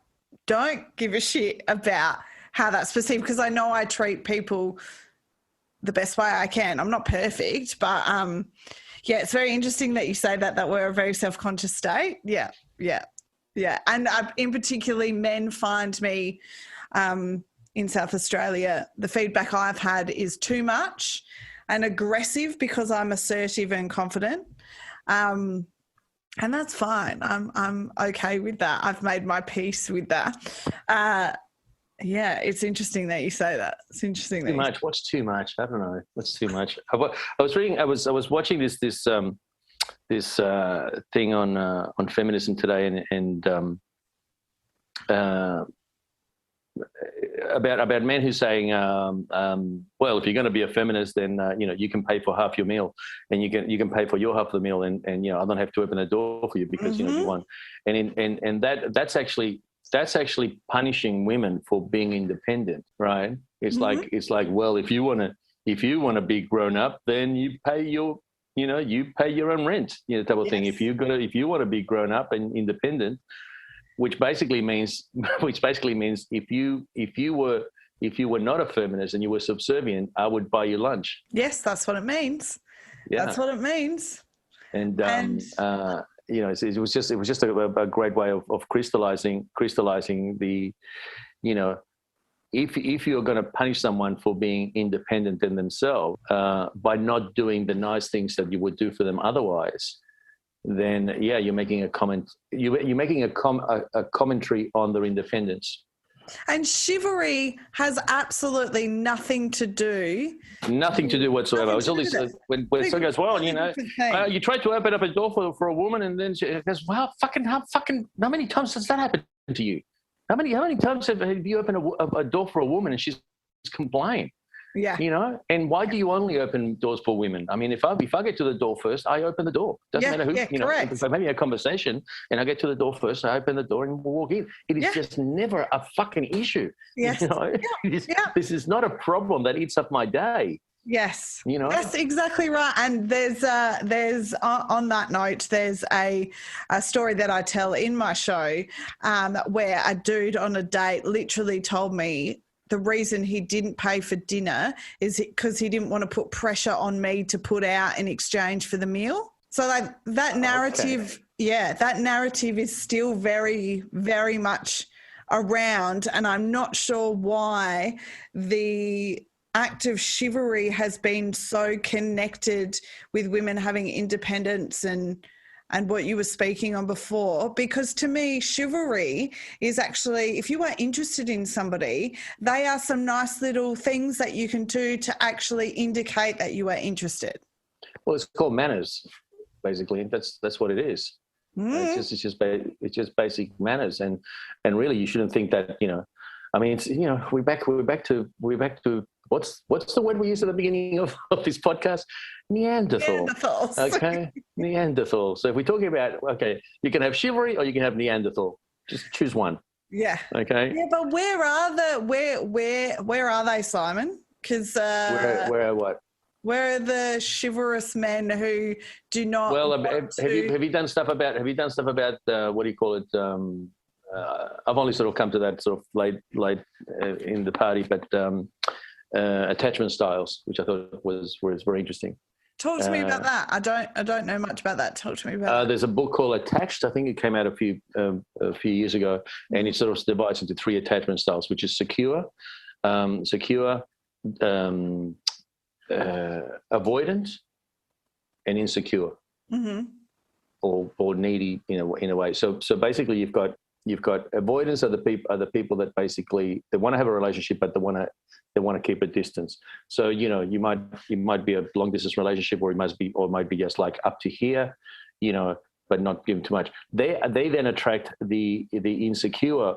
don't give a shit about how that's perceived, because I know I treat people the best way I can. I'm not perfect, but it's very interesting that you say that we're a very self-conscious state. Yeah. And in particularly, men find me in South Australia, the feedback I've had is too much and aggressive because I'm assertive and confident. And that's fine. I'm okay with that. I've made my peace with that. It's interesting that you say that. It's interesting. Too much. What's too much? I don't know. What's too much? I was reading. I was watching this thing on feminism today, and about men who saying, well, if you're going to be a feminist, then you can pay for half your meal, and you can pay for your half of the meal, and I don't have to open the door for you because you won, and that's actually punishing women for being independent, right? It's like, well, if you want to be grown up, then you pay your own rent, type of thing. If you want to be grown up and independent, which basically means if you were not a feminist and you were subservient, I would buy you lunch. Yes, that's what it means. Yeah. That's what it means. And it was just a great way of crystallizing the, if you're going to punish someone for being independent in themselves by not doing the nice things that you would do for them otherwise, then you're making a comment. You're making a commentary on their independence. And chivalry has absolutely nothing to do whatsoever. It's always when someone goes, well, you tried to open up a door for a woman, and then she goes, well, how many times does that happen to you? How many times have you opened a door for a woman and she's complained? Yeah. You know, and why do you only open doors for women? I mean, if I get to the door first, I open the door. Doesn't matter who. You know, correct. if I'm having a conversation and I get to the door first, I open the door and we'll walk in. It is just never a fucking issue. Yes. You know, this is not a problem that eats up my day. Yes, you know, that's exactly right. And there's on that note, there's a story that I tell in my show where a dude on a date literally told me the reason he didn't pay for dinner is because he didn't want to put pressure on me to put out in exchange for the meal. So that narrative, that narrative is still very, very much around, and I'm not sure why the act of chivalry has been so connected with women having independence and what you were speaking on before, because to me, chivalry is actually, if you are interested in somebody, they are some nice little things that you can do to actually indicate that you are interested. Well, it's called manners, basically. That's what it is. It's just basic manners, and really, you shouldn't think that, you know. I mean, it's, you know, we're back to what's the word we used at the beginning of this podcast? Neanderthal. Neanderthals. Okay, Neanderthal. So if we're talking about, okay, you can have chivalry or you can have Neanderthal. Just choose one. Yeah. Okay. Yeah, but where are they, Simon? Because where are what? Where are the chivalrous men who do not? Well, have you done stuff about what do you call it? I've only sort of come to that sort of late in the party, but attachment styles, which I thought was very interesting. Talk to me about that. I don't know much about that. Talk to me about that. There's a book called Attached. I think it came out a feing years ago, and it sort of divides into 3 attachment styles, which is secure, avoidant, and insecure, or needy in a way. So basically, you've got avoidance are the people that basically they want to have a relationship, but they want to keep a distance. So, you know, you might be a long distance relationship, or it might be just like up to here, you know, but not giving too much. They then attract the insecure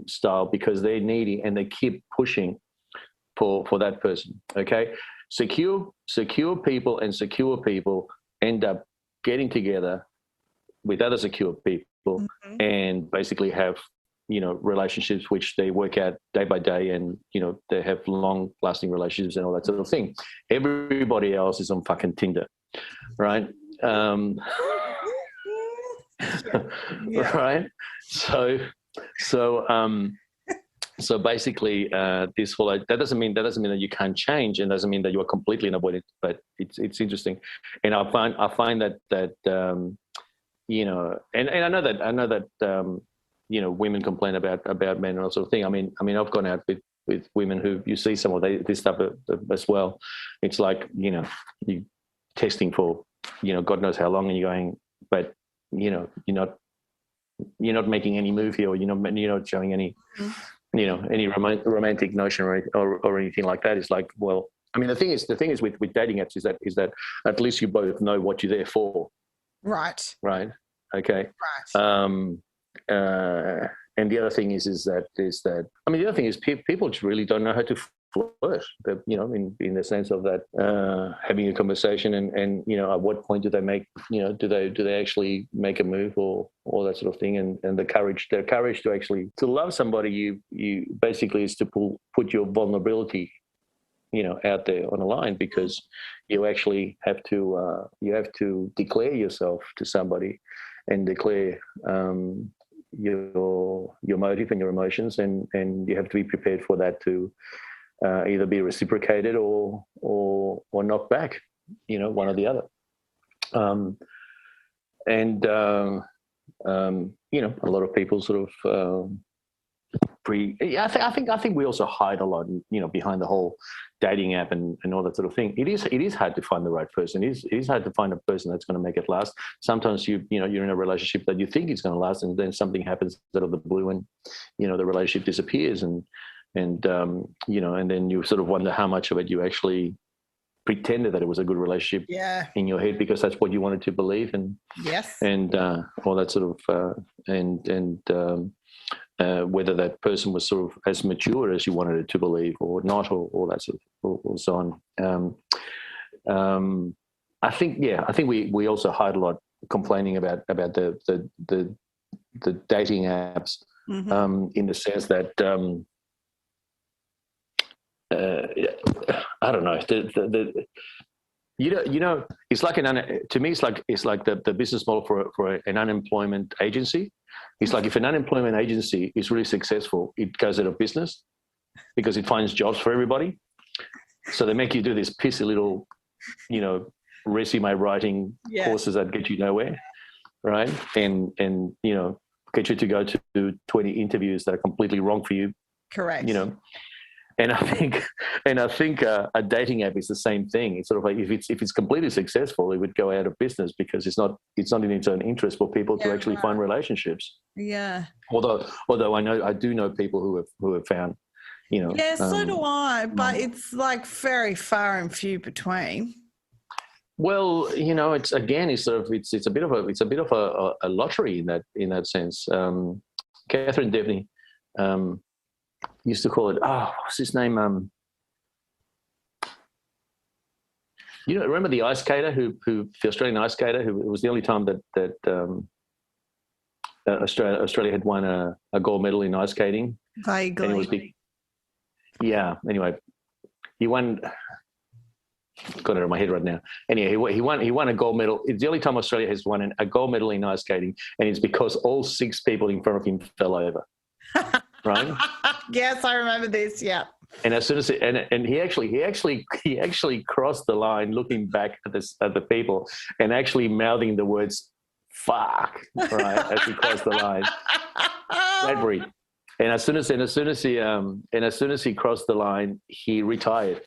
style because they're needy and they keep pushing for that person. Okay, secure people and secure people end up getting together with other secure people. And basically have, you know, relationships which they work out day by day, and, you know, they have long lasting relationships and all that sort of thing. Everybody else is on fucking Tinder, right? Right. So basically, this whole that doesn't mean that you can't change, and doesn't mean that you are completely avoidant. But it's interesting, and I find that. You know, and I know that you know, women complain about men and all sort of thing. I mean, I've gone out with women who you see some of this stuff as well. It's like, you know, you testing for, you know, God knows how long, and you're going, but, you know, you're not making any move here, or you're not showing any, you know, any romantic notion or anything like that. It's like, well, I mean, the thing is with dating apps is that at least you both know what you're there for. Right. Okay. Right. And the other thing is that I mean, the other thing is people just really don't know how to flirt. You know, in the sense of that having a conversation and you know, at what point do they make, you know, do they actually make a move or all that sort of thing, and the courage to actually to love somebody, you basically is to put your vulnerability, you know, out there on the line, because you actually have to declare yourself to somebody and declare your motive and your emotions, and you have to be prepared for that to either be reciprocated or knocked back, you know, one or the other. You know, a lot of people sort of I think we also hide a lot, you know, behind the whole dating app and all that sort of thing. It is hard to find the right person. It is hard to find a person that's going to make it last. Sometimes you're in a relationship that you think is going to last, and then something happens out of the blue, and, you know, the relationship disappears, and you know, and then you sort of wonder how much of it you actually pretended that it was a good relationship in your head because that's what you wanted to believe, and all that sort of whether that person was sort of as mature as you wanted it to believe or not, or that sort of, or so on. I think we also hide a lot complaining about the dating apps, in the sense that I don't know, it's like to me it's like the business model for an unemployment agency. It's like if an unemployment agency is really successful, it goes out of business because it finds jobs for everybody. So they make you do this pissy little, resume writing courses that get you nowhere, right? And get you to go to 20 interviews that are completely wrong for you. Correct. And I think a dating app is the same thing. It's sort of like if it's completely successful, it would go out of business because it's not in its own interest for people to actually find relationships. Yeah. Although I do know people who have found, Yeah, so do I, but it's like very far and few between. Well, it's a bit of a lottery in that sense. Catherine Devney used to call it. Oh, what's his name? Remember the ice skater who the Australian ice skater who, it was the only time that Australia had won a gold medal in ice skating. Vaguely. And it was big. Yeah. Anyway, he won. Got it in my head right now. Anyway, he won a gold medal. It's the only time Australia has won a gold medal in ice skating, and it's because all 6 people in front of him fell over. Right? Yes, I remember this. Yeah. And as soon as he actually crossed the line, looking back at the people, and actually mouthing the words "fuck" right as he crossed the line. Bradbury. And as soon as he crossed the line, he retired.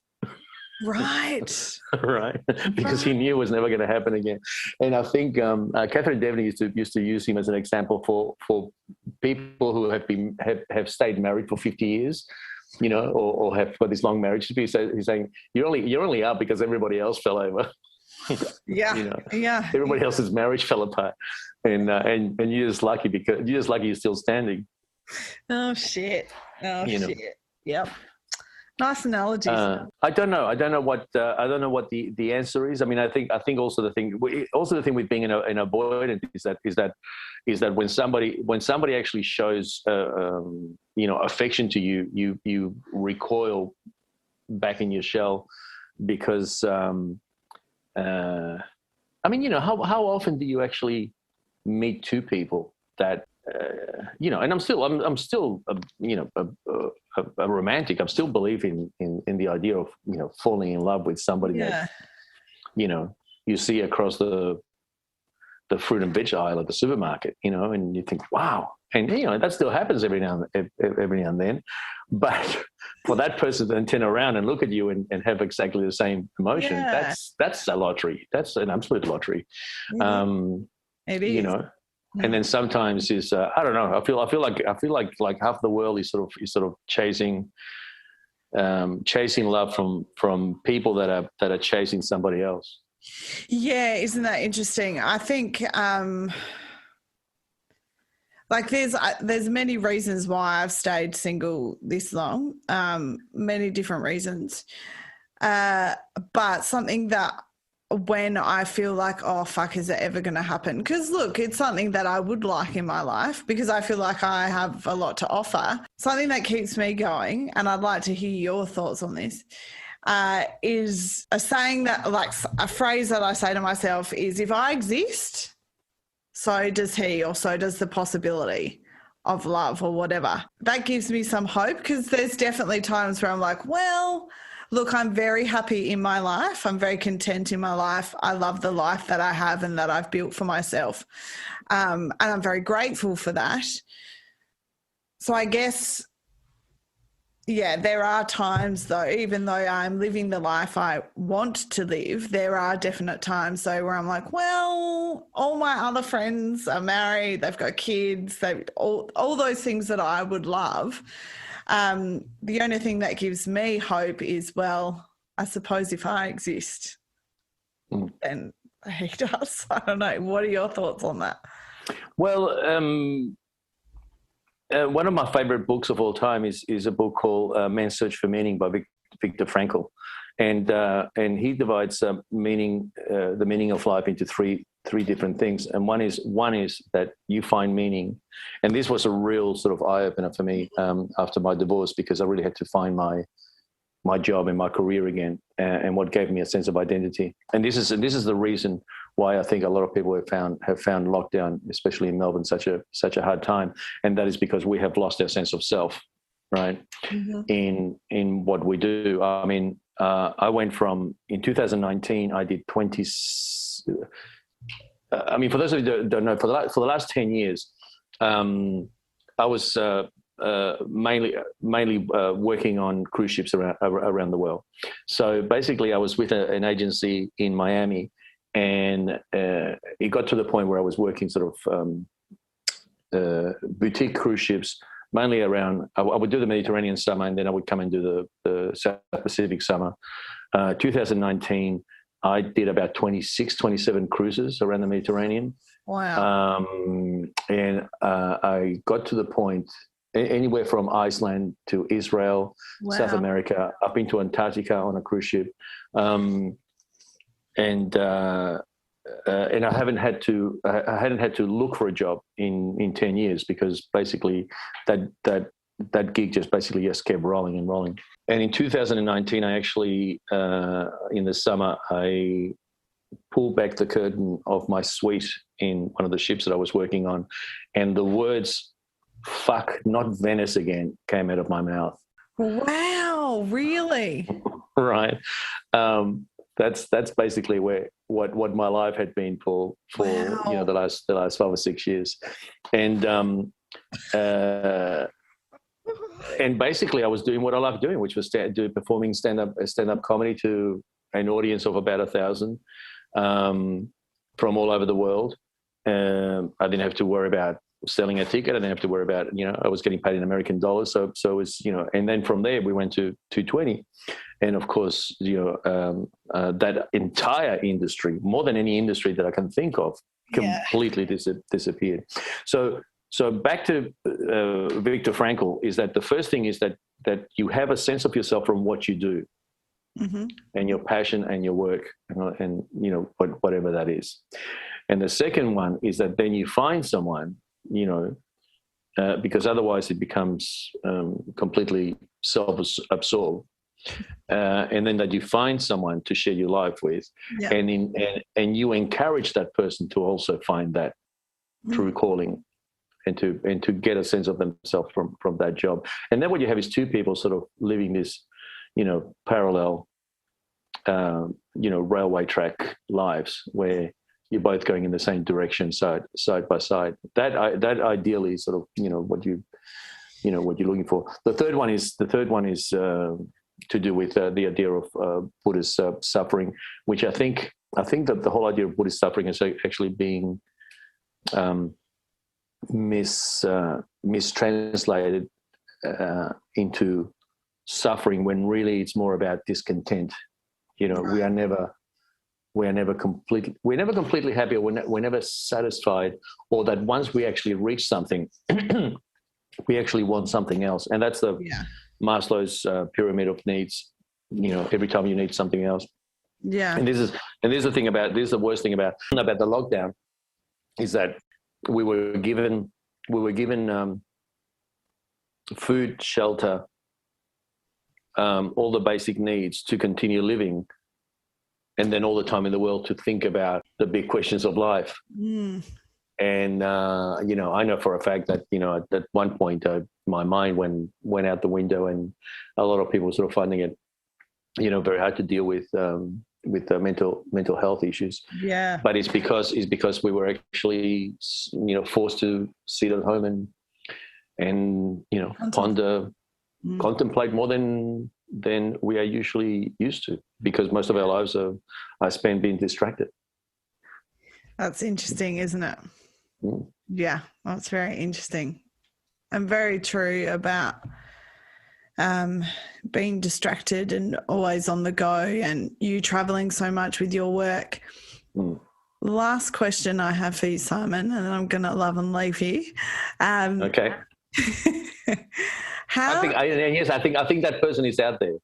Right. Right. Because he knew it was never going to happen again. And I think Catherine Devney used to use him as an example for people who have stayed married for 50 years, or have got this long marriage. He's saying you're only up because everybody else fell over. Yeah. Yeah. Everybody else's marriage fell apart, and you're just lucky because you're still standing. Oh shit. Shit. Yep. Nice analogies. I don't know what the answer is. I mean, I think also the thing with being an avoidant is that when somebody actually shows affection to you, you recoil back in your shell because I mean, how often do you actually meet 2 people that and I'm still a romantic. I'm still believing in the idea of falling in love with somebody that you see across the fruit and veg aisle at the supermarket, and you think, wow, and that still happens every now and then. But for that person to then turn around and look at you and have exactly the same emotion, that's a lottery. That's an absolute lottery. It is. And then sometimes is I don't know. I feel like half the world is sort of chasing love from people that are chasing somebody else. Yeah, isn't that interesting? I think there's many reasons why I've stayed single this long. Many different reasons, but something that, when I feel like, oh, fuck, is it ever going to happen? Because, look, it's something that I would like in my life because I feel like I have a lot to offer. Something that keeps me going, and I'd like to hear your thoughts on this, is a saying that, like a phrase that I say to myself is, if I exist, so does he, or so does the possibility of love or whatever. That gives me some hope because there's definitely times where I'm like, well, look, I'm very happy in my life. I'm very content in my life. I love the life that I have and that I've built for myself. And I'm very grateful for that. So I guess, there are times though, even though I'm living the life I want to live, there are definite times though where I'm like, well, all my other friends are married, they've got kids, all those things that I would love. The only thing that gives me hope is, well, I suppose if I exist, then he does. I don't know. What are your thoughts on that? Well, One of my favorite books of all time is a book called Man's Search for Meaning by Viktor Frankl, and he divides the meaning of life into three different things. And one is that you find meaning, and this was a real sort of eye opener for me after my divorce, because I really had to find my job and my career again, and what gave me a sense of identity. And this is the reason why I think a lot of people have found lockdown, especially in Melbourne, such a hard time. And that is because we have lost our sense of self, right? Mm-hmm. In what we do. I mean, I went from, in 2019, I did 20. I mean, for those of you who don't know, for the last 10 years, I was mainly working on cruise ships around the world. So basically, I was with an agency in Miami, and it got to the point where I was working sort of boutique cruise ships, mainly around. I would do the Mediterranean summer, and then I would come and do the South Pacific summer. 2019, I did about 27 cruises around the Mediterranean. Wow. And I got to the point, anywhere from Iceland to Israel, wow, South America, up into Antarctica on a cruise ship. And I hadn't had to look for a job in 10 years, because basically that gig just kept rolling and rolling. And in 2019, I actually, in the summer, I pulled back the curtain of my suite in one of the ships that I was working on, and the words "fuck, not Venice again" came out of my mouth. Wow, really? Right. That's basically what my life had been for wow, the last 5 or 6 years, and basically I was doing what I love doing, which was performing stand-up comedy to an audience of about 1,000 from all over the world. I didn't have to worry about selling a ticket. I didn't have to worry about, I was getting paid in American dollars. So it was, and then from there we went to 220. And of course, that entire industry, more than any industry that I can think of, completely disappeared. So back to Viktor Frankl, is that the first thing is that you have a sense of yourself from what you do, mm-hmm, and your passion and your work, and whatever that is. And the second one is that then you find someone, because otherwise it becomes completely self-absorbed. And then that you find someone to share your life with, and you encourage that person to also find that true calling, and to get a sense of themselves from that job. And then what you have is two people sort of living this, parallel, railway track lives, where you're both going in the same direction, side by side. That ideally is sort of what you're looking for. The third one is to do with the idea of Buddhist suffering, which I think that the whole idea of Buddhist suffering is actually being mistranslated into suffering, when really it's more about discontent. We are never completely happy, or we're never satisfied, or that once we actually reach something, we actually want something else. And that's the Maslow's pyramid of needs. Every time you need something else. Yeah. And this is the worst thing about the lockdown, is that we were given food, shelter, all the basic needs to continue living, and then all the time in the world to think about the big questions of life. Mm. And I know for a fact that at one point my mind went out the window, and a lot of people were sort of finding it very hard to deal with mental health issues. Yeah. But it's because we were actually forced to sit at home and contemplate more than we are usually used to, because most of our lives are spent being distracted. That's interesting, isn't it? Mm. Yeah, that's very interesting and very true about being distracted and always on the go, and you traveling so much with your work. Mm. Last question I have for you, Simon, and then I'm going to love and leave you. Okay. How I think that person is out there.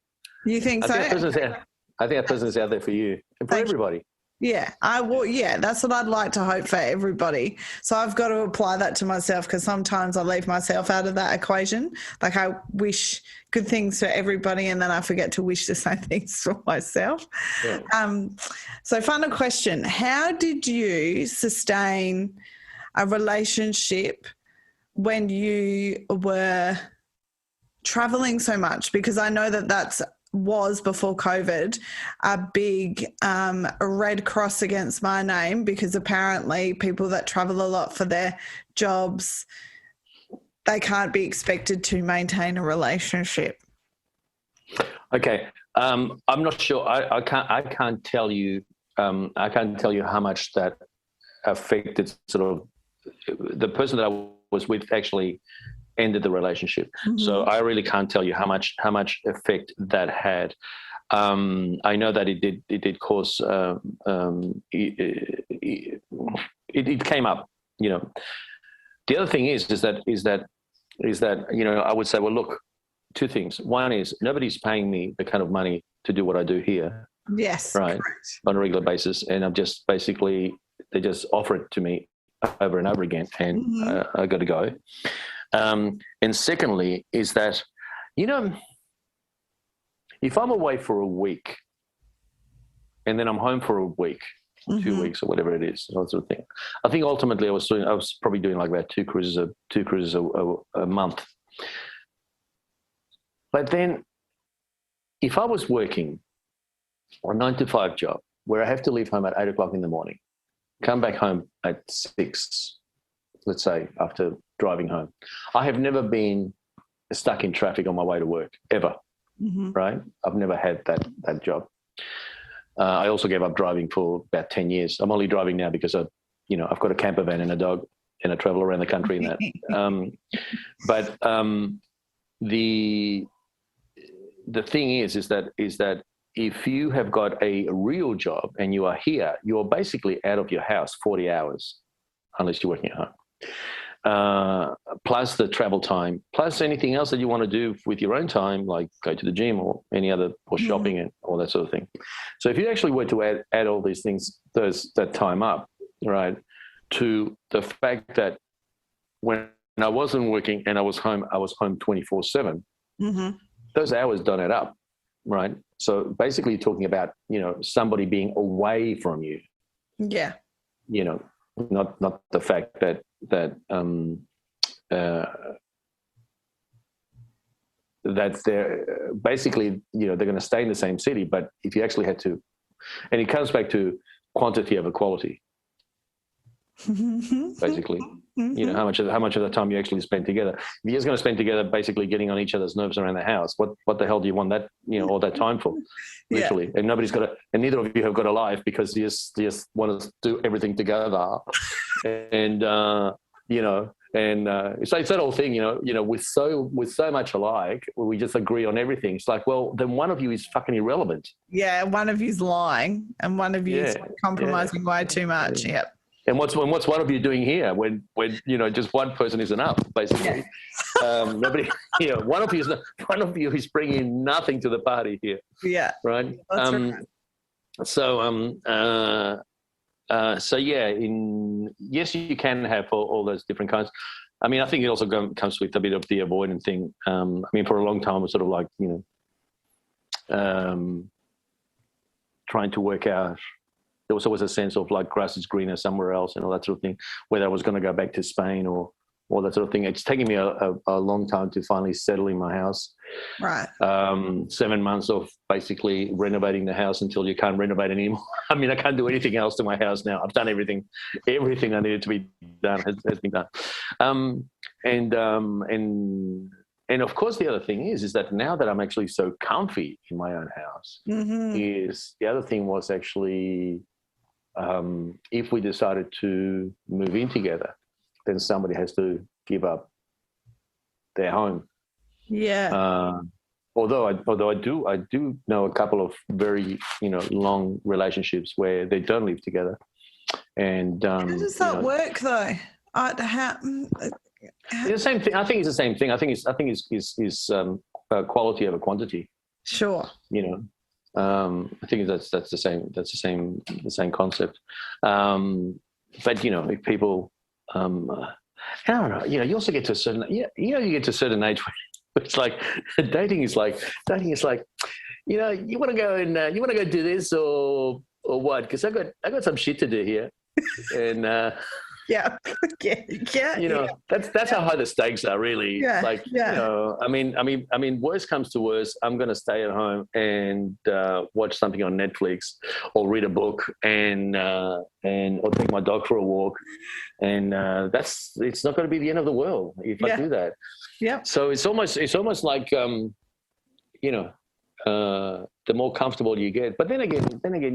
you think I so? think that person is out. I think that person is out there for you and for Thank you. everybody. Yeah, I will. Yeah, that's what I'd like to hope for everybody. So I've got to apply that to myself because sometimes I leave myself out of that equation. Like I wish good things for everybody, and then I forget to wish the same things for myself. Yeah. So, final question: how did you sustain a relationship when you were traveling so much? Because I know that was before COVID a big red cross against my name, because apparently people that travel a lot for their jobs, they can't be expected to maintain a relationship. Okay, I'm not sure. I can't tell you. I can't tell you how much that affected sort of the person that I was with actually ended the relationship. Mm-hmm. So I really can't tell you how much effect that had. I know that it did cause it came up. You know, the other thing is that you know, I would say, well, look, two things. One is nobody's paying me the kind of money to do what I do here. Yes, right, correct. on a regular basis, and I'm just basically they just offer it to me over and over again, and Mm-hmm. I got to go. And secondly is that, you know, if I'm away for a week and then I'm home for a week, Mm-hmm. 2 weeks or whatever it is, that sort of thing. I think ultimately I was probably doing like about two cruises a month. But then if I was working a 9-to-5 job where I have to leave home at 8 o'clock in the morning, come back home at 6, let's say, after driving home, I have never been stuck in traffic on my way to work, ever, Mm-hmm. right? I've never had that job. I also gave up driving for about 10 years. I'm only driving now because I've got a camper van and a dog, and I travel around the country and that. But the thing is that if you have got a real job and you are here, you're basically out of your house 40 hours, unless you're working at home. Plus the travel time, plus anything else that you want to do with your own time, like go to the gym or any other, or shopping and all that sort of thing. So if you actually were to add all these things, that time up, right, to the fact that when I wasn't working and I was home 24/7, Mm-hmm. those hours don't add up, right? So basically you're talking about, you know, somebody being away from you. Yeah. You know, not the fact that that they're basically, you know, they're going to stay in the same city, but if you actually had to, and it comes back to quantity over quality, basically. Mm-hmm. You know, how much of the time you actually spend together. If you're just going to spend together basically getting on each other's nerves around the house, what the hell do you want that, you know, all that time for? Literally. Yeah. And nobody's got and neither of you have got a life because you just want to do everything together. And you know, and so it's that whole thing, you know, with so much alike, where we just agree on everything. It's like, well, then one of you is fucking irrelevant. Yeah, one of you's lying and one of you's compromising way too much. Yeah. Yep. And what's one of you doing here when you know, just one person is enough, basically. Nobody, you know, one of you is bringing nothing to the party here. Yeah. Right. That's right. So yeah. Yes, you can have all those different kinds. I mean, I think it also comes with a bit of the avoidant thing. I mean, for a long time, it was sort of like, you know, trying to work out. There was always a sense of like grass is greener somewhere else and all that sort of thing, whether I was going to go back to Spain or all that sort of thing. It's taken me a long time to finally settle in my house. Right. 7 months of basically renovating the house until you can't renovate anymore. I mean, I can't do anything else to my house now. I've done everything. Everything I needed to be done has been done. And of course, the other thing is that now that I'm actually so comfy in my own house, is the other thing was actually, if we decided to move in together, then somebody has to give up their home. Yeah. Although I do know a couple of very, you know, long relationships where they don't live together. And how does that work though? It's the same thing. I think it's the same thing. I think it's quality over quantity. Sure. You know, I think that's the same concept. But you know, if people, I don't know. You know, you also get to a certain, you get to a certain age where it's like dating is like, you know, you want to go do this or what? Because I got some shit to do here, and. Yeah. You know, that's how high the stakes are, really. Yeah. Like, you know, I mean, worst comes to worst, I'm going to stay at home and watch something on Netflix, or read a book, and or take my dog for a walk, and it's not going to be the end of the world if I do that. Yeah. So it's almost like you know. The more comfortable you get, but then again,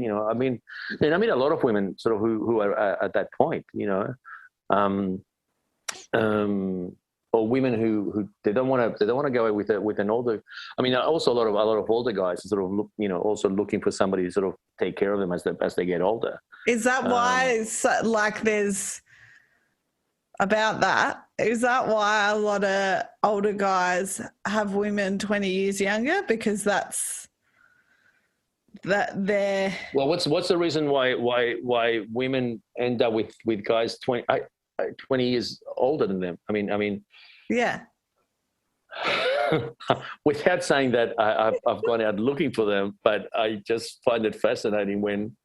you know, I mean a lot of women sort of who are at that point, you know, or women who they don't want to go with an older. I mean, also a lot of older guys sort of also looking for somebody to sort of take care of them as they get older. Is that why it's like there's about that? Is that why a lot of older guys have women 20 years younger? Because that's they're... Well, what's the reason why women end up with guys 20 years older than them? I mean yeah. Without saying that I've gone out looking for them, but I just find it fascinating when,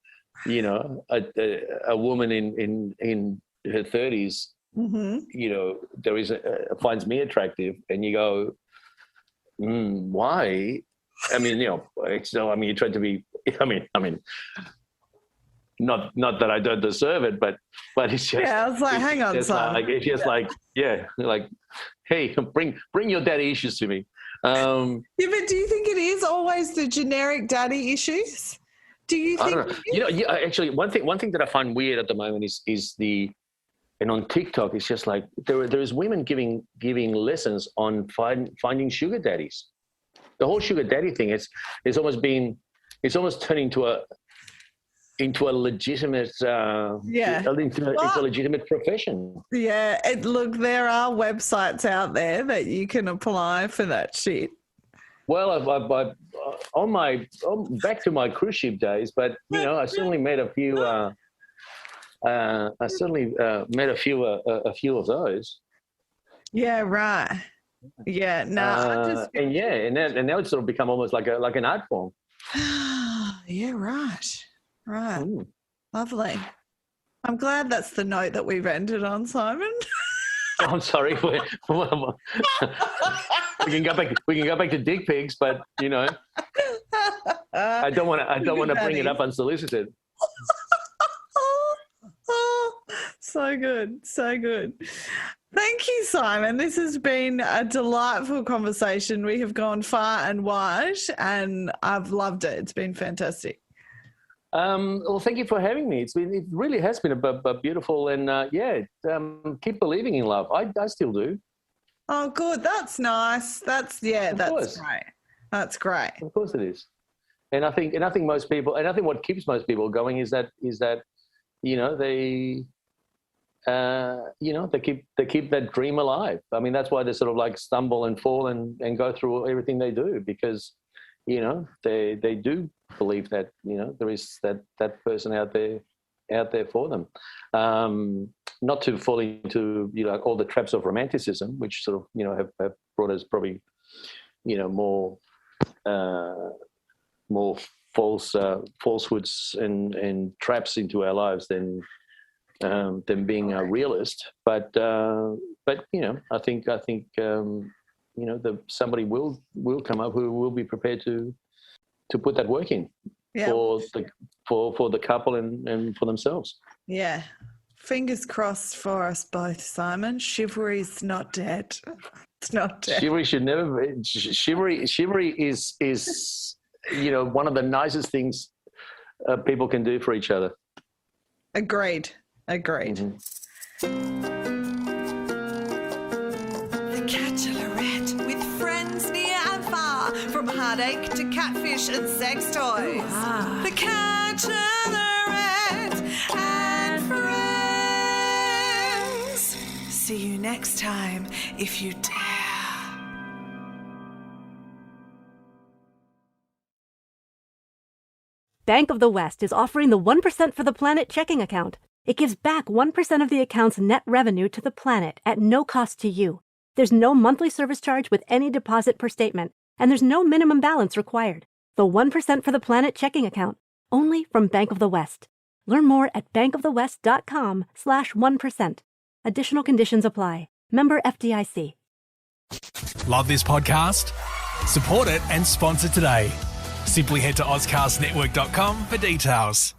you know, a woman in her 30s, Mm-hmm. you know, finds me attractive, and you go, why? I mean, you know, you try to be. I mean, not that I don't deserve it, but it's just. Yeah, I was like, hang on, son. Like, it's just like, yeah, like, hey, bring your daddy issues to me. Yeah, but do you think it is always the generic daddy issues? Do you think? I don't know. You know, yeah, actually, one thing that I find weird at the moment is and on TikTok, it's just like there is women giving lessons on finding sugar daddies. The whole sugar daddy thing, it's almost turned into a legitimate into a legitimate profession. Yeah, look, there are websites out there that you can apply for that shit. Well, I've back to my cruise ship days, but you know, I certainly met a few. Met a few of those. Yeah, right. Yeah, no. And now it's sort of become almost like an art form. Yeah, right. Lovely. I'm glad that's the note that we've ended on, Simon. I'm sorry. We can go back to dick pics, but you know, I don't want to bring it up unsolicited. So good. Thank you, Simon. This has been a delightful conversation. We have gone far and wide, and I've loved it. It's been fantastic. Well, thank you for having me. It really has been a beautiful, and keep believing in love. I still do. Oh, good. That's nice. That's great. That's great. Of course it is. And I think most people, and I think what keeps most people going is that you know, they keep that dream alive. I mean, that's why they sort of like stumble and fall and go through everything they do, because, you know, they do believe that, you know, there is that person out there for them. Not to fall into, you know, all the traps of romanticism, which sort of, you know, have brought us probably, you know, more falsehoods and traps into our lives than being a realist. But you know, I think you know, somebody will come up who will be prepared to put that work in for the couple and for themselves. Yeah. Fingers crossed for us both, Simon. Chivalry's not dead. It's not dead. Chivalry should never be. Chivalry is you know, one of the nicest things people can do for each other. Agreed. Mm-hmm. The Bachelorette, with friends near and far, from heartache to catfish and sex toys. The Bachelorette and friends. See you next time, if you dare. Bank of the West is offering the 1% for the Planet checking account. It gives back 1% of the account's net revenue to the planet at no cost to you. There's no monthly service charge with any deposit per statement, and there's no minimum balance required. The 1% for the Planet checking account, only from Bank of the West. Learn more at bankofthewest.com/1%. Additional conditions apply. Member FDIC. Love this podcast? Support it and sponsor today. Simply head to AuscastNetwork.com for details.